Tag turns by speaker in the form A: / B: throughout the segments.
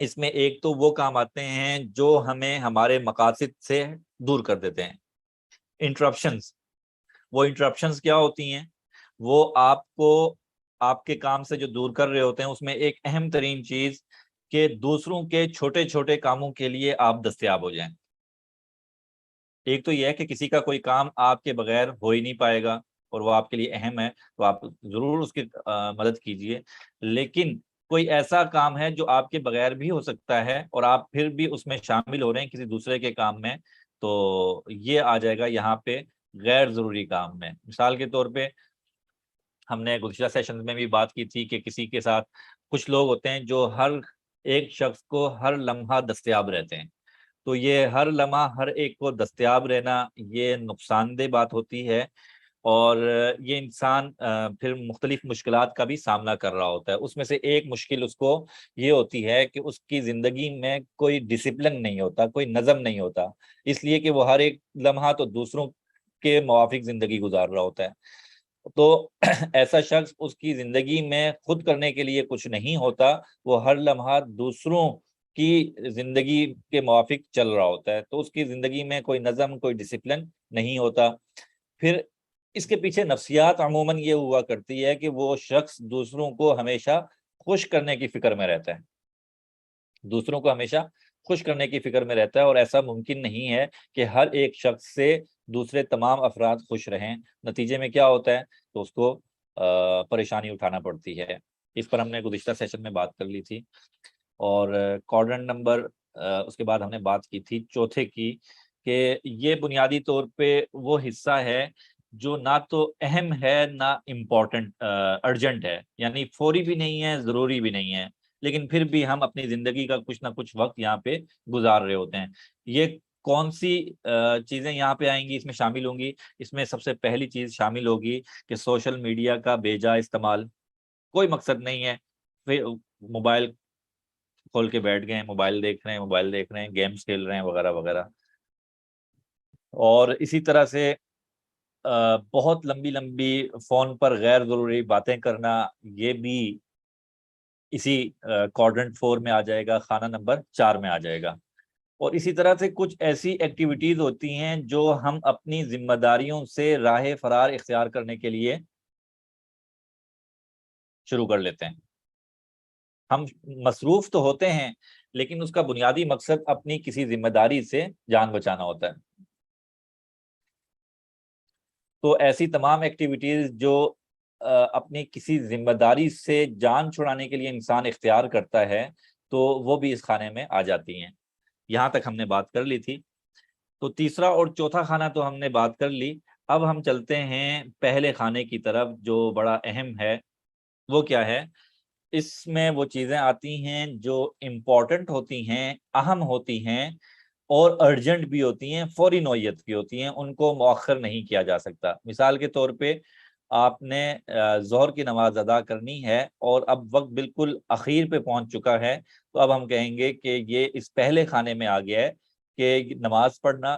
A: اس میں ایک تو وہ کام آتے ہیں جو ہمیں ہمارے مقاصد سے دور کر دیتے ہیں، انٹرپشنز۔ وہ انٹرپشنز کیا ہوتی ہیں؟ وہ آپ کو آپ کے کام سے جو دور کر رہے ہوتے ہیں، اس میں ایک اہم ترین چیز کہ دوسروں کے چھوٹے چھوٹے کاموں کے لیے آپ دستیاب ہو جائیں۔ ایک تو یہ ہے کہ کسی کا کوئی کام آپ کے بغیر ہو ہی نہیں پائے گا اور وہ آپ کے لیے اہم ہے، تو آپ ضرور اس کی مدد کیجئے، لیکن کوئی ایسا کام ہے جو آپ کے بغیر بھی ہو سکتا ہے اور آپ پھر بھی اس میں شامل ہو رہے ہیں کسی دوسرے کے کام میں، تو یہ آ جائے گا یہاں پہ غیر ضروری کام میں۔ مثال کے طور پہ ہم نے گزشتہ سیشن میں بھی بات کی تھی کہ کسی کے ساتھ کچھ لوگ ہوتے ہیں جو ہر ایک شخص کو ہر لمحہ دستیاب رہتے ہیں، تو یہ ہر لمحہ ہر ایک کو دستیاب رہنا یہ نقصان دہ بات ہوتی ہے، اور یہ انسان پھر مختلف مشکلات کا بھی سامنا کر رہا ہوتا ہے۔ اس میں سے ایک مشکل اس کو یہ ہوتی ہے کہ اس کی زندگی میں کوئی ڈسپلن نہیں ہوتا، کوئی نظم نہیں ہوتا، اس لیے کہ وہ ہر ایک لمحہ تو دوسروں کے موافق زندگی گزار رہا ہوتا ہے۔ تو ایسا شخص اس کی زندگی میں خود کرنے کے لیے کچھ نہیں ہوتا، وہ ہر لمحہ دوسروں کی زندگی کے موافق چل رہا ہوتا ہے، تو اس کی زندگی میں کوئی نظم، کوئی ڈسپلن نہیں ہوتا۔ پھر اس کے پیچھے نفسیات عموماً یہ ہوا کرتی ہے کہ وہ شخص دوسروں کو ہمیشہ خوش کرنے کی فکر میں رہتا ہے، دوسروں کو ہمیشہ خوش کرنے کی فکر میں رہتا ہے، اور ایسا ممکن نہیں ہے کہ ہر ایک شخص سے دوسرے تمام افراد خوش رہیں۔ نتیجے میں کیا ہوتا ہے؟ تو اس کو پریشانی اٹھانا پڑتی ہے۔ اس پر ہم نے گزشتہ سیشن میں بات کر لی تھی، اور کوڈرنٹ نمبر اس کے بعد ہم نے بات کی تھی چوتھے کی، کہ یہ بنیادی طور پہ وہ حصہ ہے جو نہ تو اہم ہے نہ امپورٹنٹ ارجنٹ ہے، یعنی فوری بھی نہیں ہے، ضروری بھی نہیں ہے، لیکن پھر بھی ہم اپنی زندگی کا کچھ نہ کچھ وقت یہاں پہ گزار رہے ہوتے ہیں۔ یہ کون سی چیزیں یہاں پہ آئیں گی، اس میں شامل ہوں گی؟ اس میں سب سے پہلی چیز شامل ہوگی کہ سوشل میڈیا کا بیجا استعمال، کوئی مقصد نہیں ہے، پھر موبائل کھول کے بیٹھ گئے ہیں، موبائل دیکھ رہے ہیں، موبائل دیکھ رہے ہیں، گیمز کھیل رہے ہیں وغیرہ وغیرہ۔ اور اسی طرح سے بہت لمبی لمبی فون پر غیر ضروری باتیں کرنا، یہ بھی اسی کوڈرنٹ 4 میں آ جائے گا، خانہ نمبر 4 میں آ جائے گا۔ اور اسی طرح سے کچھ ایسی ایکٹیویٹیز ہوتی ہیں جو ہم اپنی ذمہ داریوں سے راہ فرار اختیار کرنے کے لیے شروع کر لیتے ہیں۔ ہم مصروف تو ہوتے ہیں، لیکن اس کا بنیادی مقصد اپنی کسی ذمہ داری سے جان بچانا ہوتا ہے۔ تو ایسی تمام ایکٹیویٹیز جو اپنی کسی ذمہ داری سے جان چھڑانے کے لیے انسان اختیار کرتا ہے، تو وہ بھی اس خانے میں آ جاتی ہیں۔ یہاں تک ہم نے بات کر لی تھی۔ تو تیسرا اور چوتھا خانہ تو ہم نے بات کر لی، اب ہم چلتے ہیں پہلے خانے کی طرف جو بڑا اہم ہے۔ وہ کیا ہے؟ اس میں وہ چیزیں آتی ہیں جو امپورٹنٹ ہوتی ہیں، اہم ہوتی ہیں، اور ارجنٹ بھی ہوتی ہیں، فوری نوعیت کی ہوتی ہیں، ان کو مؤخر نہیں کیا جا سکتا۔ مثال کے طور پہ آپ نے ظہر کی نماز ادا کرنی ہے اور اب وقت بالکل اخیر پہ پہنچ چکا ہے، تو اب ہم کہیں گے کہ یہ اس پہلے خانے میں آ گیا ہے کہ نماز پڑھنا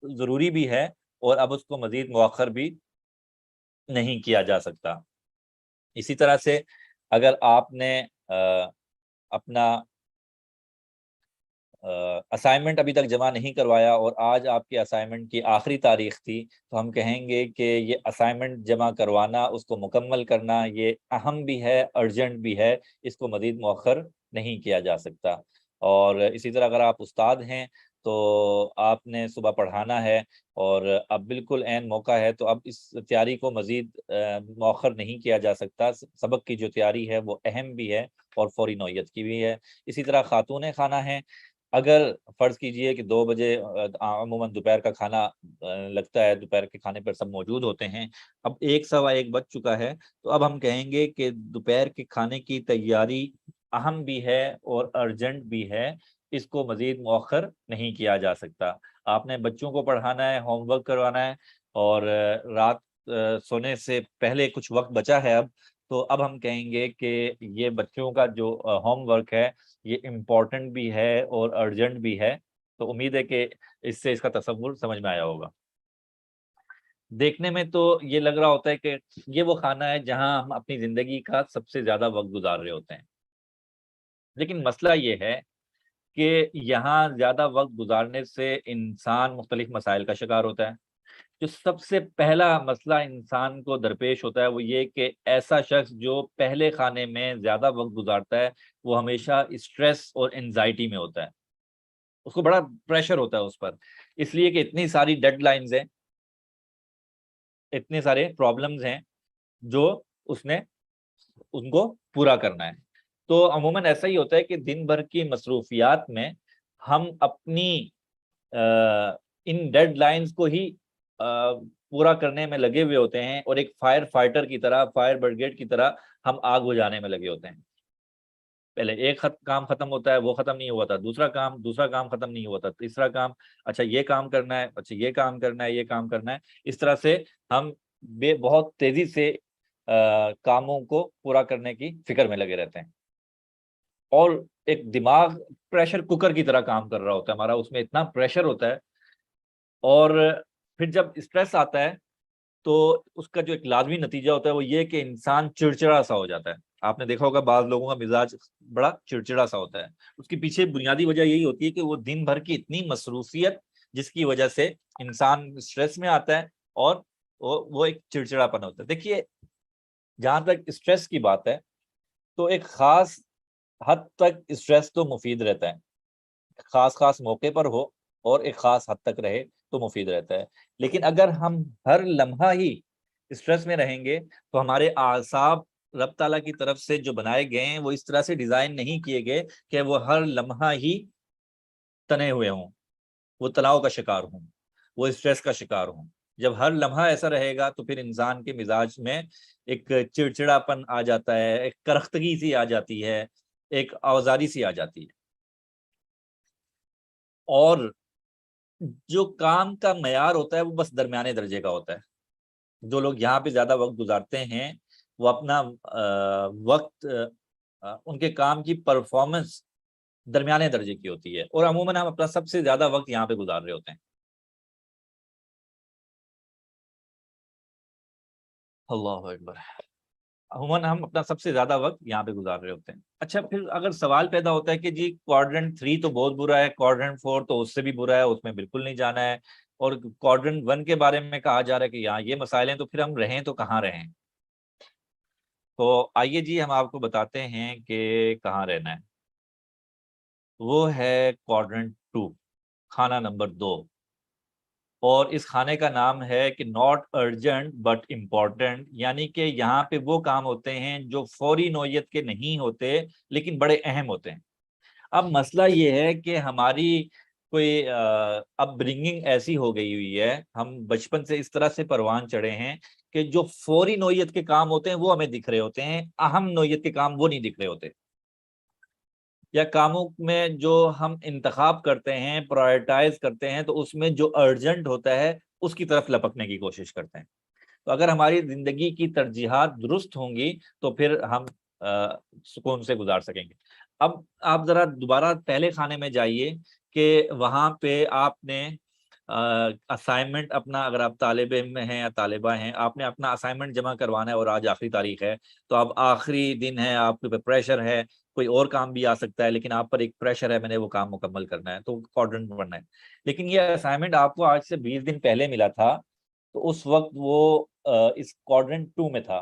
A: ضروری بھی ہے، اور اب اس کو مزید مؤخر بھی نہیں کیا جا سکتا۔ اسی طرح سے اگر آپ نے اپنا اسائنمنٹ ابھی تک جمع نہیں کروایا اور آج آپ کی اسائنمنٹ کی آخری تاریخ تھی، تو ہم کہیں گے کہ یہ اسائنمنٹ جمع کروانا، اس کو مکمل کرنا، یہ اہم بھی ہے، ارجنٹ بھی ہے، اس کو مزید مؤخر نہیں کیا جا سکتا۔ اور اسی طرح اگر آپ استاد ہیں تو آپ نے صبح پڑھانا ہے اور اب بالکل عین موقع ہے، تو اب اس تیاری کو مزید مؤخر نہیں کیا جا سکتا۔ سبق کی جو تیاری ہے وہ اہم بھی ہے اور فوری نوعیت کی بھی ہے۔ اسی طرح خاتون خانہ ہیں، اگر فرض کیجئے کہ 2 بجے عموماً دوپہر کا کھانا لگتا ہے، دوپہر کے کھانے پر سب موجود ہوتے ہیں، اب 1 سوا 1 بج چکا ہے، تو اب ہم کہیں گے کہ دوپہر کے کھانے کی تیاری اہم بھی ہے اور ارجنٹ بھی ہے، اس کو مزید مؤخر نہیں کیا جا سکتا۔ آپ نے بچوں کو پڑھانا ہے، ہوم ورک کروانا ہے، اور رات سونے سے پہلے کچھ وقت بچا ہے اب، تو اب ہم کہیں گے کہ یہ بچوں کا جو ہوم ورک ہے یہ امپورٹنٹ بھی ہے اور ارجنٹ بھی ہے۔ تو امید ہے کہ اس سے اس کا تصور سمجھ میں آیا ہوگا۔ دیکھنے میں تو یہ لگ رہا ہوتا ہے کہ یہ وہ خانہ ہے جہاں ہم اپنی زندگی کا سب سے زیادہ وقت گزار رہے ہوتے ہیں، لیکن مسئلہ یہ ہے کہ یہاں زیادہ وقت گزارنے سے انسان مختلف مسائل کا شکار ہوتا ہے۔ جو سب سے پہلا مسئلہ انسان کو درپیش ہوتا ہے وہ یہ کہ ایسا شخص جو پہلے خانے میں زیادہ وقت گزارتا ہے وہ ہمیشہ اسٹریس اور انزائٹی میں ہوتا ہے، اس کو بڑا پریشر ہوتا ہے اس پر، اس لیے کہ اتنی ساری ڈیڈ لائنز ہیں، اتنے سارے پرابلمز ہیں جو اس نے ان کو پورا کرنا ہے۔ تو عموماً ایسا ہی ہوتا ہے کہ دن بھر کی مصروفیات میں ہم اپنی ان ڈیڈ لائنز کو ہی پورا کرنے میں لگے ہوئے ہوتے ہیں، اور ایک فائر فائٹر کی طرح، فائر بریگیڈ کی طرح ہم آگ بجھانے میں لگے ہوتے ہیں۔ پہلے ایک کام ختم ہوتا ہے، وہ ختم نہیں ہوا تھا، دوسرا کام ختم نہیں ہوا تھا، تیسرا کام، اچھا یہ کام کرنا ہے، اچھا یہ کام کرنا ہے، یہ کام کرنا ہے۔ اس طرح سے ہم بہت تیزی سے کاموں کو پورا کرنے کی فکر میں لگے رہتے ہیں، اور ایک دماغ پریشر کوکر کی طرح کام کر رہا ہوتا ہے ہمارا، اس میں اتنا پریشر ہوتا ہے، اور پھر جب اسٹریس آتا ہے تو اس کا جو ایک لازمی نتیجہ ہوتا ہے وہ یہ کہ انسان چڑچڑا سا ہو جاتا ہے۔ آپ نے دیکھا ہوگا بعض لوگوں کا مزاج بڑا چڑچڑا سا ہوتا ہے، اس کے پیچھے بنیادی وجہ یہی ہوتی ہے کہ وہ دن بھر کی اتنی مصروفیت جس کی وجہ سے انسان اسٹریس میں آتا ہے، اور وہ ایک چڑچڑا پن ہوتا ہے۔ دیکھیے، جہاں تک اسٹریس کی بات ہے تو ایک خاص حد تک اسٹریس تو مفید رہتا ہے، خاص موقع پر ہو اور ایک خاص حد تک رہے تو مفید رہتا ہے، لیکن اگر ہم ہر لمحہ ہی اسٹریس میں رہیں گے تو ہمارے اعصاب رب تعالیٰ کی طرف سے جو بنائے گئے ہیں وہ اس طرح سے ڈیزائن نہیں کیے گئے کہ وہ ہر لمحہ ہی تنے ہوئے ہوں، وہ تناؤ کا شکار ہوں، وہ اسٹریس کا شکار ہوں۔ جب ہر لمحہ ایسا رہے گا تو پھر انسان کے مزاج میں ایک چڑچڑاپن آ جاتا ہے، ایک کرختگی سی آ جاتی ہے، ایک اوزاری سی آ جاتی ہے، اور جو کام کا معیار ہوتا ہے وہ بس درمیانے درجے کا ہوتا ہے۔ جو لوگ یہاں پہ زیادہ وقت گزارتے ہیں وہ اپنا وقت ان کے کام کی پرفارمنس درمیانے درجے کی ہوتی ہے، اور عموماً ہم اپنا سب سے زیادہ وقت یہاں پہ گزار رہے ہوتے ہیں۔ اللہ اکبر! عموماً ہم اپنا سب سے زیادہ وقت یہاں پہ گزار رہے ہوتے ہیں۔ اچھا، پھر اگر سوال پیدا ہوتا ہے کہ جی کوارڈرنٹ 3 تو بہت برا ہے، کوارڈرنٹ 4 تو اس سے بھی برا ہے، اس میں بالکل نہیں جانا ہے، اور کوارڈرنٹ 1 کے بارے میں کہا جا رہا ہے کہ یہاں یہ مسائل ہیں، تو پھر ہم رہیں تو کہاں رہیں؟ تو آئیے جی ہم آپ کو بتاتے ہیں کہ کہاں رہنا ہے۔ وہ ہے کوارڈرنٹ 2، خانہ نمبر 2، اور اس کھانے کا نام ہے کہ ناٹ ارجنٹ بٹ امپورٹنٹ، یعنی کہ یہاں پہ وہ کام ہوتے ہیں جو فوری نوعیت کے نہیں ہوتے لیکن بڑے اہم ہوتے ہیں۔ اب مسئلہ یہ ہے کہ ہماری کوئی اپ برنگنگ ایسی ہو گئی ہوئی ہے، ہم بچپن سے اس طرح سے پروان چڑھے ہیں کہ جو فوری نوعیت کے کام ہوتے ہیں وہ ہمیں دکھ رہے ہوتے ہیں، اہم نوعیت کے کام وہ نہیں دکھ رہے ہوتے، یا کاموں میں جو ہم انتخاب کرتے ہیں، پرائرٹائز کرتے ہیں، تو اس میں جو ارجنٹ ہوتا ہے اس کی طرف لپکنے کی کوشش کرتے ہیں۔ تو اگر ہماری زندگی کی ترجیحات درست ہوں گی تو پھر ہم سکون سے گزار سکیں گے۔ اب آپ ذرا دوبارہ پہلے خانے میں جائیے کہ وہاں پہ آپ نے اسائنمنٹ اپنا، اگر آپ طالب علم ہیں یا طالبہ ہیں، آپ نے اپنا اسائنمنٹ جمع کروانا ہے، اور آج آخری تاریخ ہے، تو اب آخری دن ہے، آپ کے پریشر ہے، کوئی اور کام بھی آ سکتا ہے لیکن آپ پر ایک پریشر ہے، میں نے وہ کام مکمل کرنا ہے، تو کوارڈرنٹ بننا ہے۔ لیکن یہ اسائنمنٹ آپ کو آج سے 20 دن پہلے ملا تھا، تو اس وقت وہ اس کوارڈرنٹ 2 میں تھا،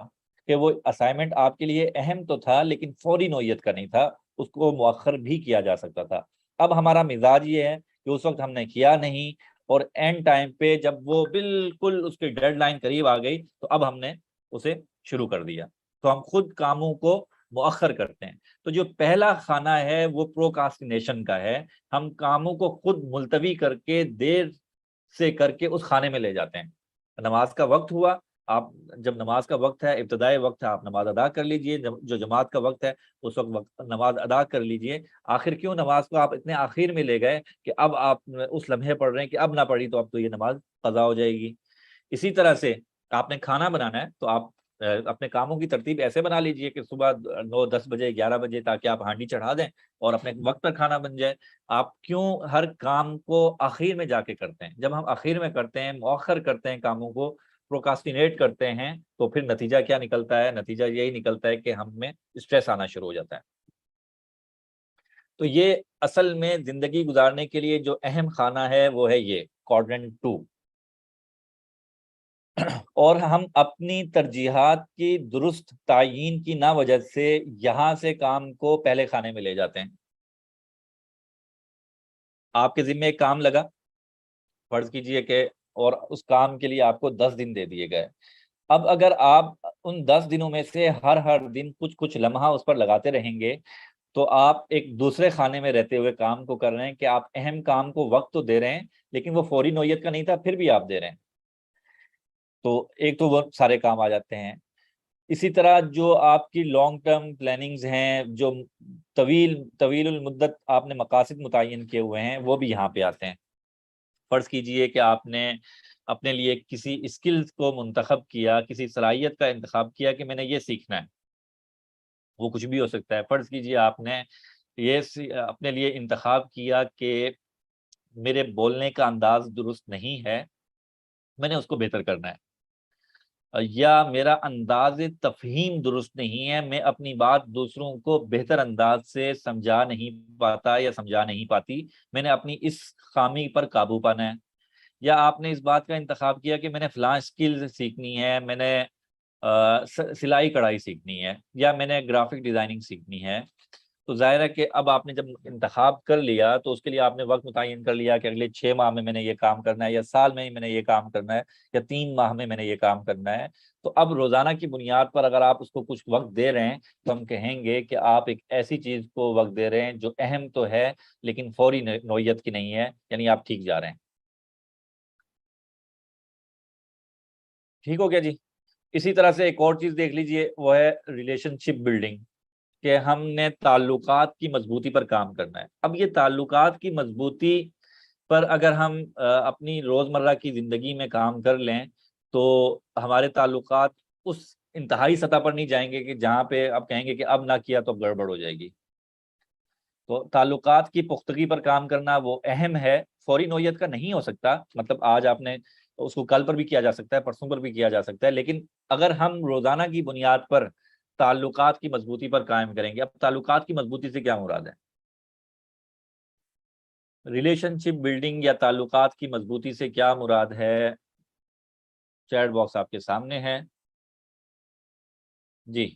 A: کہ وہ اسائنمنٹ آپ کے لیے اہم تو تھا لیکن فوری نوعیت کا نہیں تھا، اس کو مؤخر بھی کیا جا سکتا تھا۔ اب ہمارا مزاج یہ ہے کہ اس وقت ہم نے کیا نہیں، اور اینڈ ٹائم پہ جب وہ بالکل اس کی ڈیڈ لائن قریب آ گئی تو اب ہم نے اسے شروع کر دیا، تو ہم خود کاموں کو مؤخر کرتے ہیں۔ تو جو پہلا خانہ ہے وہ پروکاسٹینیشن کا ہے، ہم کاموں کو خود ملتوی کر کے دیر سے کر کے اس خانے میں لے جاتے ہیں۔ نماز کا وقت ہوا، آپ جب نماز کا وقت ہے، ابتدائی وقت ہے، آپ نماز ادا کر لیجئے، جو جماعت کا وقت ہے اس وقت نماز ادا کر لیجئے۔ آخر کیوں نماز کو آپ اتنے آخر میں لے گئے کہ اب آپ اس لمحے پڑھ رہے ہیں کہ اب نہ پڑھی تو اب تو یہ نماز قضا ہو جائے گی۔ اسی طرح سے آپ نے کھانا بنانا ہے تو آپ اپنے کاموں کی ترتیب ایسے بنا لیجئے کہ صبح 9 10 بجے 11 بجے تاکہ آپ ہانڈی چڑھا دیں اور اپنے وقت پر کھانا بن جائے۔ آپ کیوں ہر کام کو آخر میں جا کے کرتے ہیں؟ جب ہم آخر میں کرتے ہیں، مؤخر کرتے ہیں کاموں کو، پروکاسٹینیٹ کرتے ہیں، تو پھر نتیجہ کیا نکلتا ہے؟ نتیجہ یہی نکلتا ہے کہ ہم میں اسٹریس آنا شروع ہو جاتا ہے۔ تو یہ اصل میں زندگی گزارنے کے لیے جو اہم خانہ ہے وہ ہے یہ کوادرنٹ 2. اور ہم اپنی ترجیحات کی درست تعیین کی نہ وجہ سے یہاں سے کام کو پہلے خانے میں لے جاتے ہیں. آپ کے ذمہ ایک کام لگا، فرض کیجئے کہ، اور اس کام کے لیے آپ کو 10 دن دے دیے گئے. اب اگر آپ ان 10 دنوں میں سے ہر دن کچھ لمحہ اس پر لگاتے رہیں گے تو آپ ایک دوسرے خانے میں رہتے ہوئے کام کو کر رہے ہیں کہ آپ اہم کام کو وقت تو دے رہے ہیں لیکن وہ فوری نوعیت کا نہیں تھا، پھر بھی آپ دے رہے ہیں. تو ایک تو وہ سارے کام آ جاتے ہیں. اسی طرح جو آپ کی لانگ ٹرم پلاننگز ہیں، جو طویل المدت آپ نے مقاصد متعین کیے ہوئے ہیں، وہ بھی یہاں پہ آتے ہیں. فرض کیجئے کہ آپ نے اپنے لیے کسی اسکلز کو منتخب کیا، کسی صلاحیت کا انتخاب کیا کہ میں نے یہ سیکھنا ہے. وہ کچھ بھی ہو سکتا ہے. فرض کیجئے آپ نے یہ اپنے لیے انتخاب کیا کہ میرے بولنے کا انداز درست نہیں ہے، میں نے اس کو بہتر کرنا ہے. یا میرا انداز تفہیم درست نہیں ہے، میں اپنی بات دوسروں کو بہتر انداز سے سمجھا نہیں پاتا یا سمجھا نہیں پاتی، میں نے اپنی اس خامی پر قابو پانا ہے. یا آپ نے اس بات کا انتخاب کیا کہ میں نے فلاں اسکل سیکھنی ہے، میں نے سلائی کڑھائی سیکھنی ہے، یا میں نے گرافک ڈیزائننگ سیکھنی ہے. تو ظاہر ہے کہ اب آپ نے جب انتخاب کر لیا تو اس کے لیے آپ نے وقت متعین کر لیا کہ اگلے 6 ماہ میں نے یہ کام کرنا ہے، یا سال میں نے یہ کام کرنا ہے، یا 3 ماہ میں نے یہ کام کرنا ہے. تو اب روزانہ کی بنیاد پر اگر آپ اس کو کچھ وقت دے رہے ہیں تو ہم کہیں گے کہ آپ ایک ایسی چیز کو وقت دے رہے ہیں جو اہم تو ہے لیکن فوری نوعیت کی نہیں ہے، یعنی آپ ٹھیک جا رہے ہیں. ٹھیک ہو گیا جی. اسی طرح سے ایک اور چیز دیکھ لیجئے، وہ ہے ریلیشن شپ بلڈنگ، کہ ہم نے تعلقات کی مضبوطی پر کام کرنا ہے. اب یہ تعلقات کی مضبوطی پر اگر ہم اپنی روزمرہ کی زندگی میں کام کر لیں تو ہمارے تعلقات اس انتہائی سطح پر نہیں جائیں گے کہ جہاں پہ اب کہیں گے کہ اب نہ کیا تو گڑبڑ ہو جائے گی. تو تعلقات کی پختگی پر کام کرنا وہ اہم ہے، فوری نوعیت کا نہیں ہو سکتا. مطلب آج آپ نے اس کو کل پر بھی کیا جا سکتا ہے، پرسوں پر بھی کیا جا سکتا ہے، لیکن اگر ہم روزانہ کی بنیاد پر تعلقات کی مضبوطی پر قائم کریں گے. اب تعلقات کی مضبوطی سے کیا مراد ہے؟ ریلیشن شپ بلڈنگ یا تعلقات کی مضبوطی سے کیا مراد ہے؟ چیٹ باکس آپ کے سامنے ہے جی.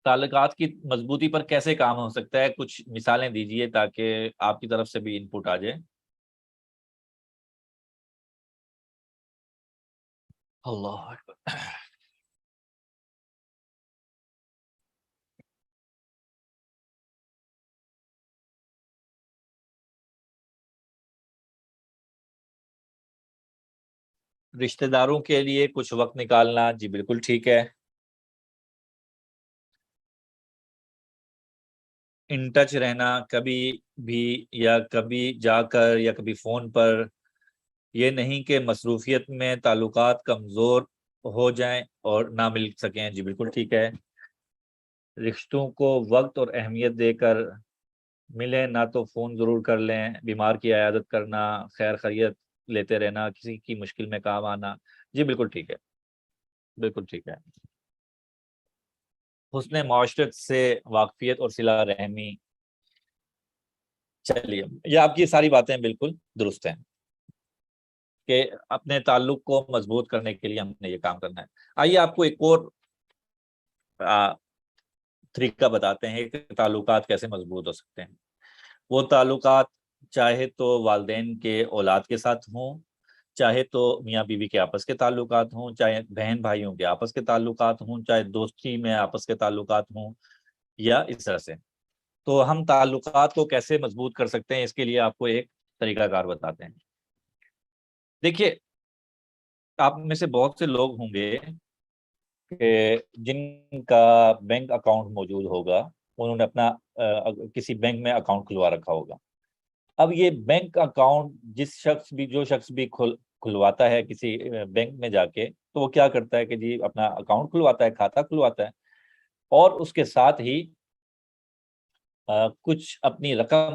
A: تعلقات کی مضبوطی پر کیسے کام ہو سکتا ہے؟ کچھ مثالیں دیجئے تاکہ آپ کی طرف سے بھی انپٹ آ جائے. اللہ اکبر. رشتہ داروں کے لیے کچھ وقت نکالنا، جی بالکل ٹھیک ہے. ان ٹچ رہنا کبھی بھی، یا کبھی جا کر یا کبھی فون پر. یہ نہیں کہ مصروفیت میں تعلقات کمزور ہو جائیں اور نہ مل سکیں، جی بالکل ٹھیک ہے. رشتوں کو وقت اور اہمیت دے کر ملیں، نہ تو فون ضرور کر لیں. بیمار کی عیادت کرنا، خیر خیریت لیتے رہنا، کسی کی مشکل میں کام آنا، جی بالکل ٹھیک ہے. بالکل ٹھیک ہے. حسن معاشرت سے واقفیت اور صلہ رحمی. چلیے، یہ آپ کی ساری باتیں بالکل درست ہیں کہ اپنے تعلق کو مضبوط کرنے کے لیے ہم نے یہ کام کرنا ہے. آئیے آپ کو ایک اور طریقہ بتاتے ہیں کہ تعلقات کیسے مضبوط ہو سکتے ہیں. وہ تعلقات چاہے تو والدین کے اولاد کے ساتھ ہوں، چاہے تو میاں بیوی کے آپس کے تعلقات ہوں، چاہے بہن بھائیوں کے آپس کے تعلقات ہوں، چاہے دوستی میں آپس کے تعلقات ہوں، یا اس طرح سے. تو ہم تعلقات کو کیسے مضبوط کر سکتے ہیں، اس کے لیے آپ کو ایک طریقہ کار بتاتے ہیں. دیکھیے، آپ میں سے بہت سے لوگ ہوں گے کہ جن کا بینک اکاؤنٹ موجود ہوگا، انہوں نے اپنا کسی بینک میں اکاؤنٹ کھلوا رکھا ہوگا. اب یہ بینک اکاؤنٹ جو شخص بھی کھلواتا ہے کسی بینک میں جا کے، تو وہ کیا کرتا ہے کہ جی اپنا اکاؤنٹ کھلواتا ہے، کھاتہ کھلواتا ہے، اور اس کے ساتھ ہی کچھ اپنی رقم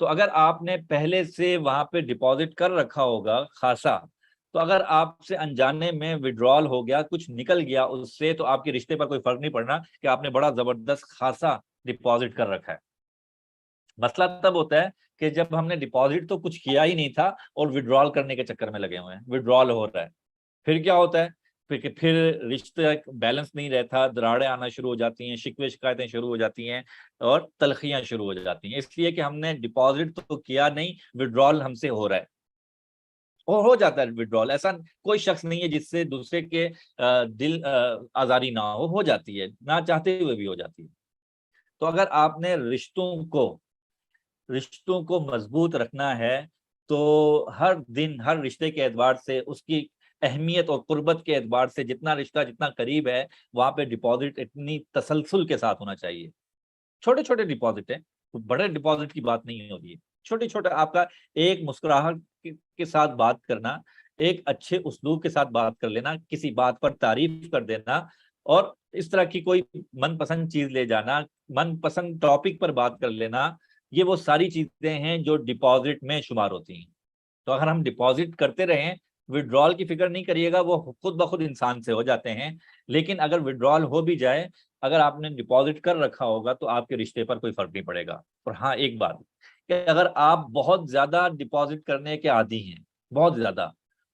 A: تو اگر آپ نے پہلے سے وہاں پہ ڈپازٹ کر رکھا ہوگا خاصا، تو اگر آپ سے انجانے میں وڈرال ہو گیا، کچھ نکل گیا اس سے، تو آپ کے رشتے پر کوئی فرق نہیں پڑنا کہ آپ نے بڑا زبردست خاصا ڈپازٹ کر رکھا ہے۔ مسئلہ تب ہوتا ہے کہ جب ہم نے ڈپازٹ تو کچھ کیا ہی نہیں تھا اور وڈرال کرنے کے چکر میں لگے ہوئے ہیں، وڈرال ہو رہا ہے، پھر کیا ہوتا ہے؟ پھر رشتہ بیلنس نہیں رہتا، دراڑیں آنا شروع ہو جاتی ہیں، شکوے شکایتیں شروع ہو جاتی ہیں اور تلخیاں شروع ہو جاتی ہیں، اس لیے کہ ہم نے ڈپازٹ تو کیا نہیں، وڈرال ہم سے ہو رہا ہے، اور ہو جاتا ہے وڈرال۔ ایسا کوئی شخص نہیں ہے جس سے دوسرے کے دل آزاری نہ ہو جاتی ہے، نہ چاہتے ہوئے بھی ہو جاتی ہے۔ تو اگر آپ نے رشتوں کو مضبوط رکھنا ہے تو ہر دن ہر رشتے کے اعتبار سے اس کی اہمیت اور قربت کے اعتبار سے جتنا رشتہ جتنا قریب ہے وہاں پہ ڈپازٹ اتنی تسلسل کے ساتھ ہونا چاہیے۔ چھوٹے چھوٹے ڈپازٹ ہیں، بڑے ڈپازٹ کی بات نہیں ہوتی ہے، چھوٹے چھوٹے آپ کا ایک مسکراہٹ کے ساتھ بات کرنا، ایک اچھے اسلوب کے ساتھ بات کر لینا، کسی بات پر تعریف کر دینا، اور اس طرح کی کوئی من پسند چیز لے جانا، من پسند ٹاپک پر بات کر لینا، یہ وہ ساری چیزیں ہیں جو ڈپازٹ میں شمار ہوتی ہیں۔ تو اگر ہم ڈپازٹ کرتے رہیں، وڈرال کی فکر نہیں کریے گا، وہ خود بخود انسان سے ہو جاتے ہیں، لیکن اگر وڈرال ہو بھی جائے، اگر آپ نے ڈپازٹ کر رکھا ہوگا تو آپ کے رشتے پر کوئی فرق نہیں پڑے گا۔ اور ہاں ایک بات کہ اگر آپ بہت زیادہ ڈپازٹ کرنے کے عادی ہیں، بہت زیادہ،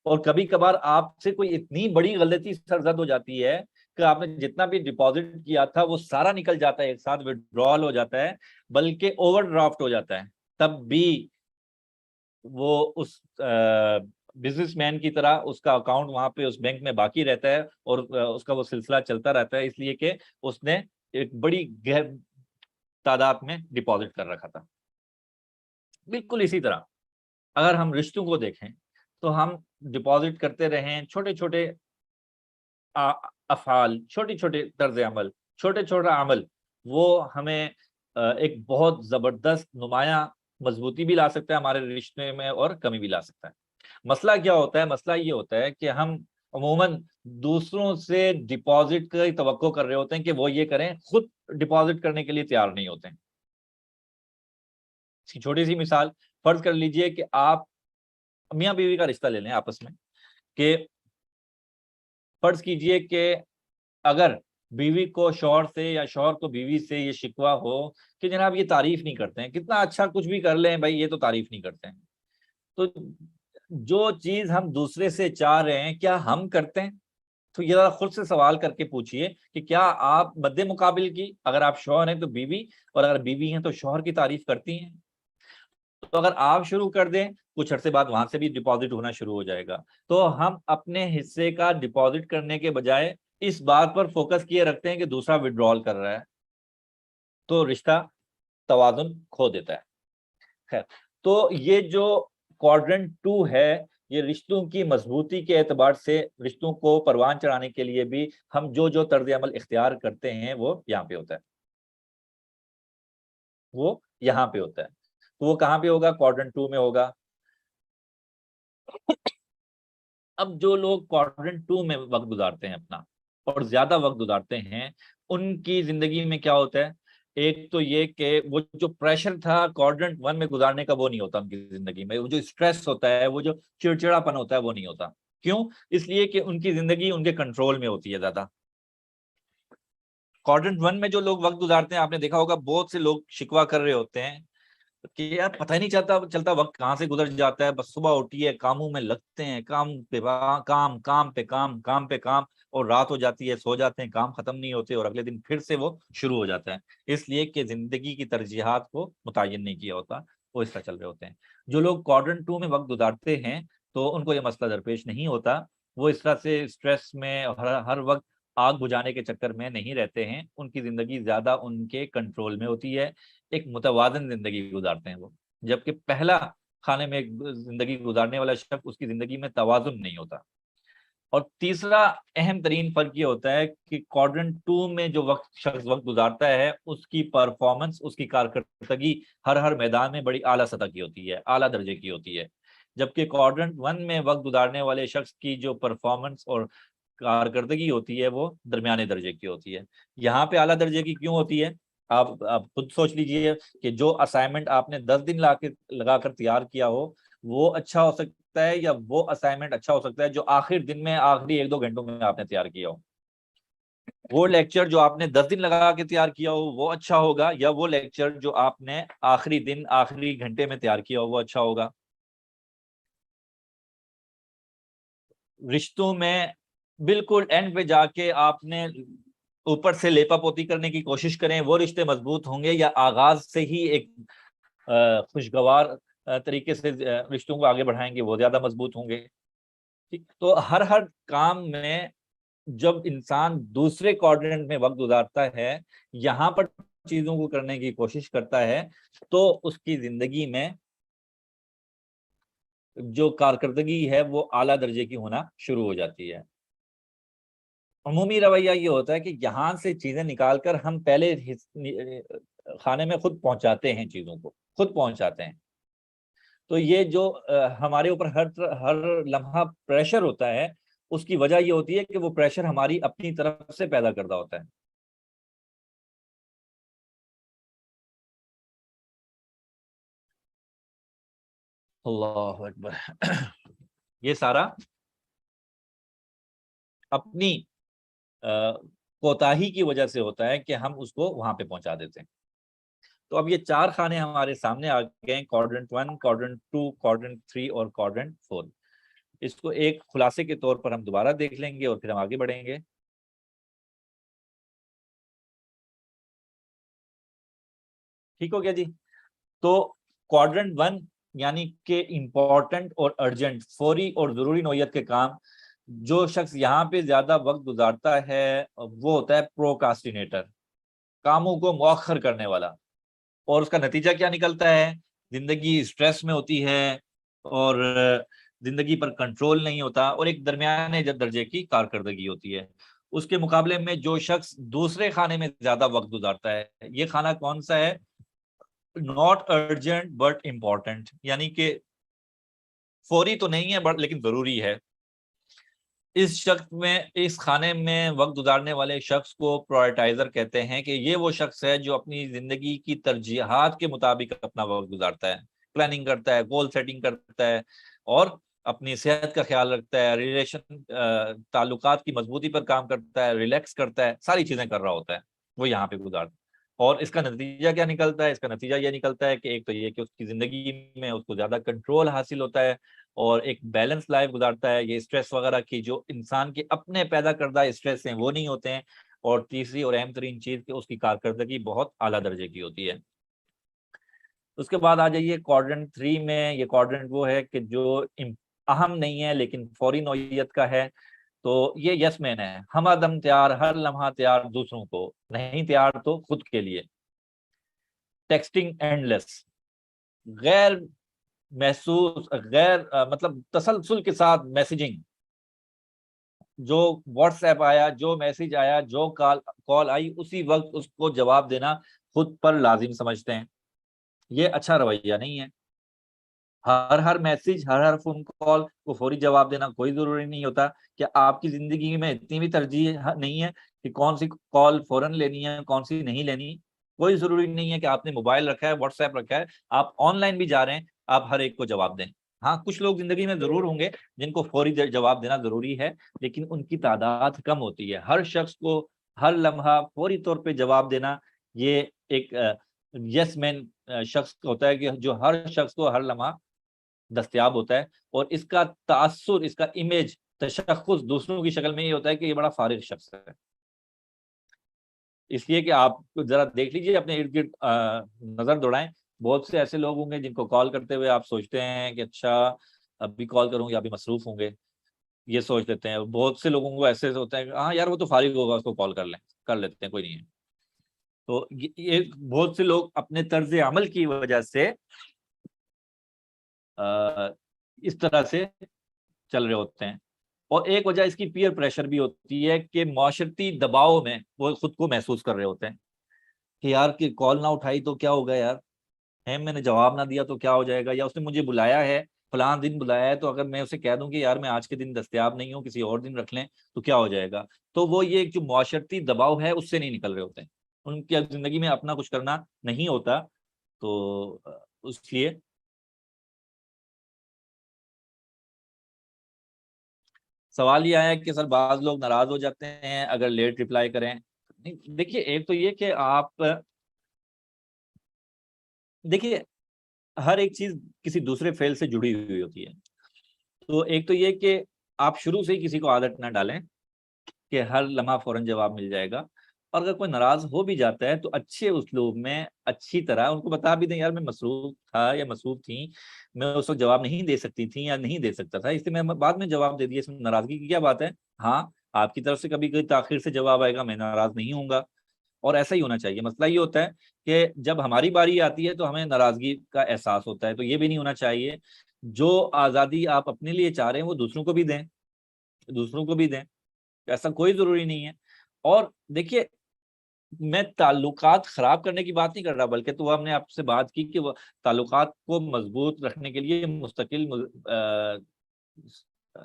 A: اور کبھی کبھار آپ سے کوئی اتنی بڑی غلطی سرزد ہو جاتی ہے کہ آپ نے جتنا بھی ڈپازٹ کیا تھا وہ سارا نکل جاتا ہے، ایک ساتھ وڈرال ہو جاتا ہے، بلکہ اوور ڈرافٹ ہو جاتا ہے، تب بھی وہ اس بزنس مین کی طرح اس کا اکاؤنٹ وہاں پہ اس بینک میں باقی رہتا ہے، اور اس کا وہ سلسلہ چلتا رہتا ہے، اس لیے کہ اس نے ایک بڑی گہر تعداد میں ڈپازٹ کر رکھا تھا۔ بالکل اسی طرح اگر ہم رشتوں کو دیکھیں تو ہم ڈپازٹ کرتے رہیں، چھوٹے چھوٹے افعال، چھوٹے چھوٹے طرز عمل، چھوٹے چھوٹا عمل، وہ ہمیں ایک بہت زبردست نمایاں مضبوطی بھی لا سکتا ہے ہمارے رشتے میں، اور کمی بھی لا سکتا ہے۔ مسئلہ کیا ہوتا ہے؟ مسئلہ یہ ہوتا ہے کہ ہم عموماً دوسروں سے ڈپازٹ کی توقع کر رہے ہوتے ہیں کہ وہ یہ کریں، خود ڈپازٹ کرنے کے لیے تیار نہیں ہوتے ہیں۔ چھوٹی سی مثال فرض کر لیجئے کہ آپ میاں بیوی کا رشتہ لے لیں آپس میں، کہ فرض کیجئے کہ اگر بیوی کو شوہر سے یا شوہر کو بیوی سے یہ شکوہ ہو کہ جناب یہ تعریف نہیں کرتے ہیں، کتنا اچھا کچھ بھی کر لیں بھائی یہ تو تعریف نہیں کرتے ہیں، تو جو چیز ہم دوسرے سے چاہ رہے ہیں کیا ہم کرتے ہیں؟ تو یہ ذرا خود سے سوال کر کے پوچھئے کہ کیا آپ مد مقابل کی، اگر آپ شوہر ہیں تو بیوی، اور اگر بیوی ہیں تو شوہر کی تعریف کرتی ہیں؟ تو اگر آپ شروع کر دیں، کچھ عرصے بعد وہاں سے بھی ڈپازٹ ہونا شروع ہو جائے گا۔ تو ہم اپنے حصے کا ڈپازٹ کرنے کے بجائے اس بات پر فوکس کیے رکھتے ہیں کہ دوسرا وڈرال کر رہا ہے، تو رشتہ توازن کھو دیتا ہے۔ خیر، تو یہ جو کوارڈرنٹ 2 ہے، یہ رشتوں کی مضبوطی کے اعتبار سے رشتوں کو پروان چڑھانے کے لیے بھی ہم جو طرز عمل اختیار کرتے ہیں وہ یہاں پہ ہوتا ہے، وہ یہاں پہ ہوتا ہے۔ تو وہ کہاں پہ ہوگا؟ کوارڈرنٹ 2 میں ہوگا۔ اب جو لوگ کوارڈرنٹ 2 میں وقت گزارتے ہیں اپنا، اور زیادہ وقت گزارتے ہیں، ان کی زندگی میں کیا ہوتا ہے؟ ایک تو یہ کہ وہ جو پریشر تھا کوارڈرنٹ 1 میں گزارنے کا وہ نہیں ہوتا ان کی زندگی میں، وہ جو اسٹریس ہوتا ہے، وہ جو چڑچڑاپن ہوتا ہے وہ نہیں ہوتا۔ کیوں؟ اس لیے کہ ان کی زندگی ان کے کنٹرول میں ہوتی ہے زیادہ۔ کوارڈرنٹ 1 میں جو لوگ وقت گزارتے ہیں، آپ نے دیکھا ہوگا بہت سے لوگ شکوہ کر رہے ہوتے ہیں کہ یار پتہ ہی نہیں چلتا وقت کہاں سے گزر جاتا ہے، بس صبح اٹھی ہے کاموں میں لگتے ہیں، کام پہ کام، کام پہ کام، کام پہ کام، اور رات ہو جاتی ہے، سو جاتے ہیں، کام ختم نہیں ہوتے، اور اگلے دن پھر سے وہ شروع ہو جاتا ہے، اس لیے کہ زندگی کی ترجیحات کو متعین نہیں کیا ہوتا، وہ اس طرح چل رہے ہوتے ہیں۔ جو لوگ کوارڈرنٹ 2 میں وقت گزارتے ہیں تو ان کو یہ مسئلہ درپیش نہیں ہوتا، وہ اس طرح سے اسٹریس میں ہر وقت آگ بجھانے کے چکر میں نہیں رہتے ہیں، ان کی زندگی زیادہ ان کے کنٹرول میں ہوتی ہے، ایک متوازن زندگی گزارتے ہیں وہ۔ جبکہ پہلا خانے میں ایک زندگی گزارنے والا شخص، اس کی زندگی میں توازن نہیں ہوتا۔ اور تیسرا اہم ترین فرق یہ ہوتا ہے کہ کوارڈرنٹ 2 میں جو شخص وقت گزارتا ہے، اس کی پرفارمنس، اس کی کارکردگی ہر میدان میں بڑی اعلیٰ سطح کی ہوتی ہے، اعلیٰ درجے کی ہوتی ہے۔ جبکہ کوارڈرنٹ 1 میں وقت گزارنے والے شخص کی جو پرفارمنس اور کارکردگی ہوتی ہے وہ درمیانے درجے کی ہوتی ہے۔ یہاں پہ اعلیٰ درجے کی کیوں ہوتی ہے؟ آپ خود سوچ لیجئے کہ جو اسائنمنٹ آپ نے 10 دن لگا کر تیار کیا ہو وہ اچھا ہو سکتا ہے، یا وہ اسائنمنٹ اچھا ہو سکتا ہے جو آخر دن میں آخری 1-2 گھنٹوں میں آپ نے تیار کیا ہو؟ وہ لیکچر جو آپ نے 10 دن لگا کے تیار کیا ہو وہ اچھا ہوگا، یا وہ لیکچر جو آپ نے آخری دن آخری گھنٹے میں تیار کیا ہو وہ اچھا ہوگا؟ رشتوں میں بالکل اینڈ پہ جا کے آپ نے اوپر سے لیپا پوتی کرنے کی کوشش کریں، وہ رشتے مضبوط ہوں گے، یا آغاز سے ہی ایک خوشگوار طریقے سے رشتوں کو آگے بڑھائیں گے وہ زیادہ مضبوط ہوں گے؟ تو ہر کام میں جب انسان دوسرے کوارڈینٹ میں وقت گزارتا ہے، یہاں پر چیزوں کو کرنے کی کوشش کرتا ہے، تو اس کی زندگی میں جو کارکردگی ہے وہ اعلیٰ درجے کی ہونا شروع ہو جاتی ہے۔ عمومی رویہ یہ ہوتا ہے کہ یہاں سے چیزیں نکال کر ہم پہلے خانے میں خود پہنچاتے ہیں، چیزوں کو خود پہنچاتے ہیں۔ تو یہ جو ہمارے اوپر ہر لمحہ پریشر ہوتا ہے، اس کی وجہ یہ ہوتی ہے کہ وہ پریشر ہماری اپنی طرف سے پیدا کردہ ہوتا ہے۔ اللہ اکبر یہ سارا اپنی کوتاہی کی وجہ سے ہوتا ہے کہ ہم اس کو وہاں پہ پہنچا دیتے ہیں۔ تو اب یہ 4 خانے ہمارے سامنے آ گئے ہیں، کوارڈرنٹ 1، کوارڈرنٹ 2، کوارڈرنٹ 3 اور کوارڈرنٹ 4۔ اس کو ایک خلاصے کے طور پر ہم دوبارہ دیکھ لیں گے اور پھر ہم آگے بڑھیں گے۔ ٹھیک ہو گیا جی؟ تو کوارڈرنٹ 1 یعنی کہ امپورٹنٹ اور ارجنٹ، فوری اور ضروری نوعیت کے کام، جو شخص یہاں پہ زیادہ وقت گزارتا ہے وہ ہوتا ہے پروکاسٹینیٹر، کاموں کو مؤخر کرنے والا۔ اور اس کا نتیجہ کیا نکلتا ہے؟ زندگی سٹریس میں ہوتی ہے، اور زندگی پر کنٹرول نہیں ہوتا، اور ایک درمیانے درجے کی کارکردگی ہوتی ہے۔ اس کے مقابلے میں جو شخص دوسرے خانے میں زیادہ وقت گزارتا ہے، یہ خانہ کون سا ہے؟ ناٹ ارجنٹ بٹ امپورٹنٹ، یعنی کہ فوری تو نہیں ہے بٹ لیکن ضروری ہے۔ اس خانے میں وقت گزارنے والے شخص کو پرائرٹائزر کہتے ہیں، کہ یہ وہ شخص ہے جو اپنی زندگی کی ترجیحات کے مطابق اپنا وقت گزارتا ہے، پلاننگ کرتا ہے، گول سیٹنگ کرتا ہے، اور اپنی صحت کا خیال رکھتا ہے، تعلقات کی مضبوطی پر کام کرتا ہے، ریلیکس کرتا ہے، ساری چیزیں کر رہا ہوتا ہے، وہ یہاں پہ گزارتا ہے۔ اور اس کا نتیجہ کیا نکلتا ہے؟ اس کا نتیجہ یہ نکلتا ہے کہ ایک تو یہ کہ اس کی زندگی میں اس کو زیادہ کنٹرول حاصل ہوتا ہے، اور ایک بیلنس لائف گزارتا ہے، یہ اسٹریس وغیرہ کی جو انسان کے اپنے پیدا کردہ اسٹریس ہیں وہ نہیں ہوتے ہیں۔ اور تیسری اور اہم ترین چیز کہ اس کی کارکردگی بہت اعلیٰ درجے کی ہوتی ہے۔ اس کے بعد آ جائیے کوارڈرنٹ 3 میں۔ یہ کوارڈرنٹ وہ ہے کہ جو اہم نہیں ہے لیکن فوری نوعیت کا ہے۔ تو یہ یس مین ہے، ہم دم تیار، ہر لمحہ تیار، دوسروں کو نہیں تیار تو خود کے لیے۔ ٹیکسٹنگ اینڈ لیس، غیر محسوس، غیر مطلب تسلسل کے ساتھ میسیجنگ، جو واٹس ایپ آیا، جو میسج آیا، جو کال آئی، اسی وقت اس کو جواب دینا خود پر لازم سمجھتے ہیں۔ یہ اچھا رویہ نہیں ہے۔ ہر میسج، ہر فون کال کو فوری جواب دینا کوئی ضروری نہیں ہوتا۔ کہ آپ کی زندگی میں اتنی بھی ترجیح نہیں ہے کہ کون سی کال فوراً لینی ہے، کون سی نہیں لینی؟ کوئی ضروری نہیں ہے کہ آپ نے موبائل رکھا ہے، واٹس ایپ رکھا ہے، آپ آن لائن بھی جا رہے ہیں، آپ ہر ایک کو جواب دیں۔ ہاں، کچھ لوگ زندگی میں ضرور ہوں گے جن کو فوری جواب دینا ضروری ہے، لیکن ان کی تعداد کم ہوتی ہے۔ ہر شخص کو ہر لمحہ فوری طور پہ جواب دینا، یہ ایک یس مین شخص ہوتا ہے، کہ جو ہر شخص کو ہر لمحہ دستیاب ہوتا ہے، اور اس کا تاثر، اس کا امیج، تشخص دوسروں کی شکل میں یہ ہوتا ہے کہ یہ بڑا فارغ شخص ہے۔ اس لیے کہ آپ ذرا دیکھ لیجئے اپنے ارد گرد، نظر دوڑائیں، بہت سے ایسے لوگ ہوں گے جن کو کال کرتے ہوئے آپ سوچتے ہیں کہ اچھا ابھی کال کروں یا ابھی مصروف ہوں گے، یہ سوچ لیتے ہیں۔ بہت سے لوگوں کو ایسے ہوتا ہے کہ ہاں یار وہ تو فارغ ہوگا، اس کو کال کر لیتے ہیں، کوئی نہیں ہے۔ تو یہ بہت سے لوگ اپنے طرز عمل کی وجہ سے اس طرح سے چل رہے ہوتے ہیں۔ اور ایک وجہ اس کی پیئر پریشر بھی ہوتی ہے، کہ معاشرتی دباؤ میں وہ خود کو محسوس کر رہے ہوتے ہیں کہ یار کہ کال نہ اٹھائی تو کیا ہوگا یار، میں نے جواب نہ دیا تو کیا ہو جائے گا، یا اس نے مجھے بلایا ہے، فلاں دن بلایا ہے، تو اگر میں اسے کہہ دوں کہ یار میں آج کے دن دستیاب نہیں ہوں، کسی اور دن رکھ لیں، تو کیا ہو جائے گا۔ تو وہ یہ جو معاشرتی دباؤ ہے اس سے نہیں نکل رہے ہوتے ہیں، ان کی زندگی میں اپنا کچھ کرنا نہیں ہوتا. تو اس لیے سوال یہ آیا کہ سر بعض لوگ ناراض ہو جاتے ہیں اگر لیٹ رپلائی کریں. دیکھیے ایک تو یہ کہ آپ دیکھیے ہر ایک چیز کسی دوسرے فعل سے جڑی ہوئی ہوتی ہے. تو ایک تو یہ کہ آپ شروع سے ہی کسی کو عادت نہ ڈالیں کہ ہر لمحہ فوراً جواب مل جائے گا. اور اگر کوئی ناراض ہو بھی جاتا ہے تو اچھے اسلوب میں اچھی طرح ان کو بتا بھی دیں، یار میں مصروف تھا یا مصروف تھی، میں اس وقت جواب نہیں دے سکتی تھی یا نہیں دے سکتا تھا، اس لیے میں بعد میں جواب دے دیا، اس میں ناراضگی کی کیا بات ہے. ہاں آپ کی طرف سے کبھی کوئی تاخیر سے جواب آئے گا، میں ناراض نہیں ہوں گا. اور ایسا ہی ہونا چاہیے. مسئلہ یہ ہوتا ہے کہ جب ہماری باری آتی ہے تو ہمیں ناراضگی کا احساس ہوتا ہے، تو یہ بھی نہیں ہونا چاہیے. جو آزادی آپ اپنے لیے چاہ رہے ہیں وہ دوسروں کو بھی دیں، دوسروں کو بھی دیں، ایسا کوئی ضروری نہیں ہے. اور دیکھیے میں تعلقات خراب کرنے کی بات نہیں کر رہا، بلکہ تو وہ ہم نے آپ سے بات کی کہ وہ تعلقات کو مضبوط رکھنے کے لیے مستقل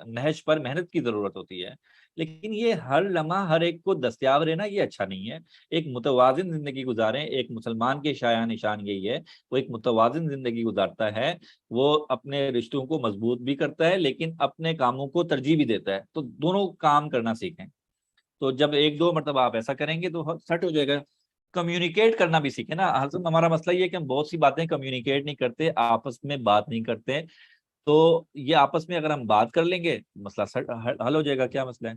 A: نہج پر محنت کی ضرورت ہوتی ہے. لیکن یہ ہر لمحہ ہر ایک کو دستیاب رہنا یہ اچھا نہیں ہے. ایک متوازن زندگی گزاریں. ایک مسلمان کے شایان نشان یہی ہے، وہ ایک متوازن زندگی گزارتا ہے. وہ اپنے رشتوں کو مضبوط بھی کرتا ہے لیکن اپنے کاموں کو ترجیح بھی دیتا ہے. تو دونوں کام کرنا سیکھیں. تو جب ایک دو مرتبہ آپ ایسا کریں گے تو سیٹ ہو جائے گا. کمیونیکیٹ کرنا بھی سیکھیں نا. حضرت ہمارا مسئلہ یہ ہے کہ ہم بہت سی باتیں کمیونیکیٹ نہیں کرتے، آپس میں بات نہیں کرتے. تو یہ آپس میں اگر ہم بات کر لیں گے مسئلہ حل ہو جائے گا. کیا مسئلہ ہے؟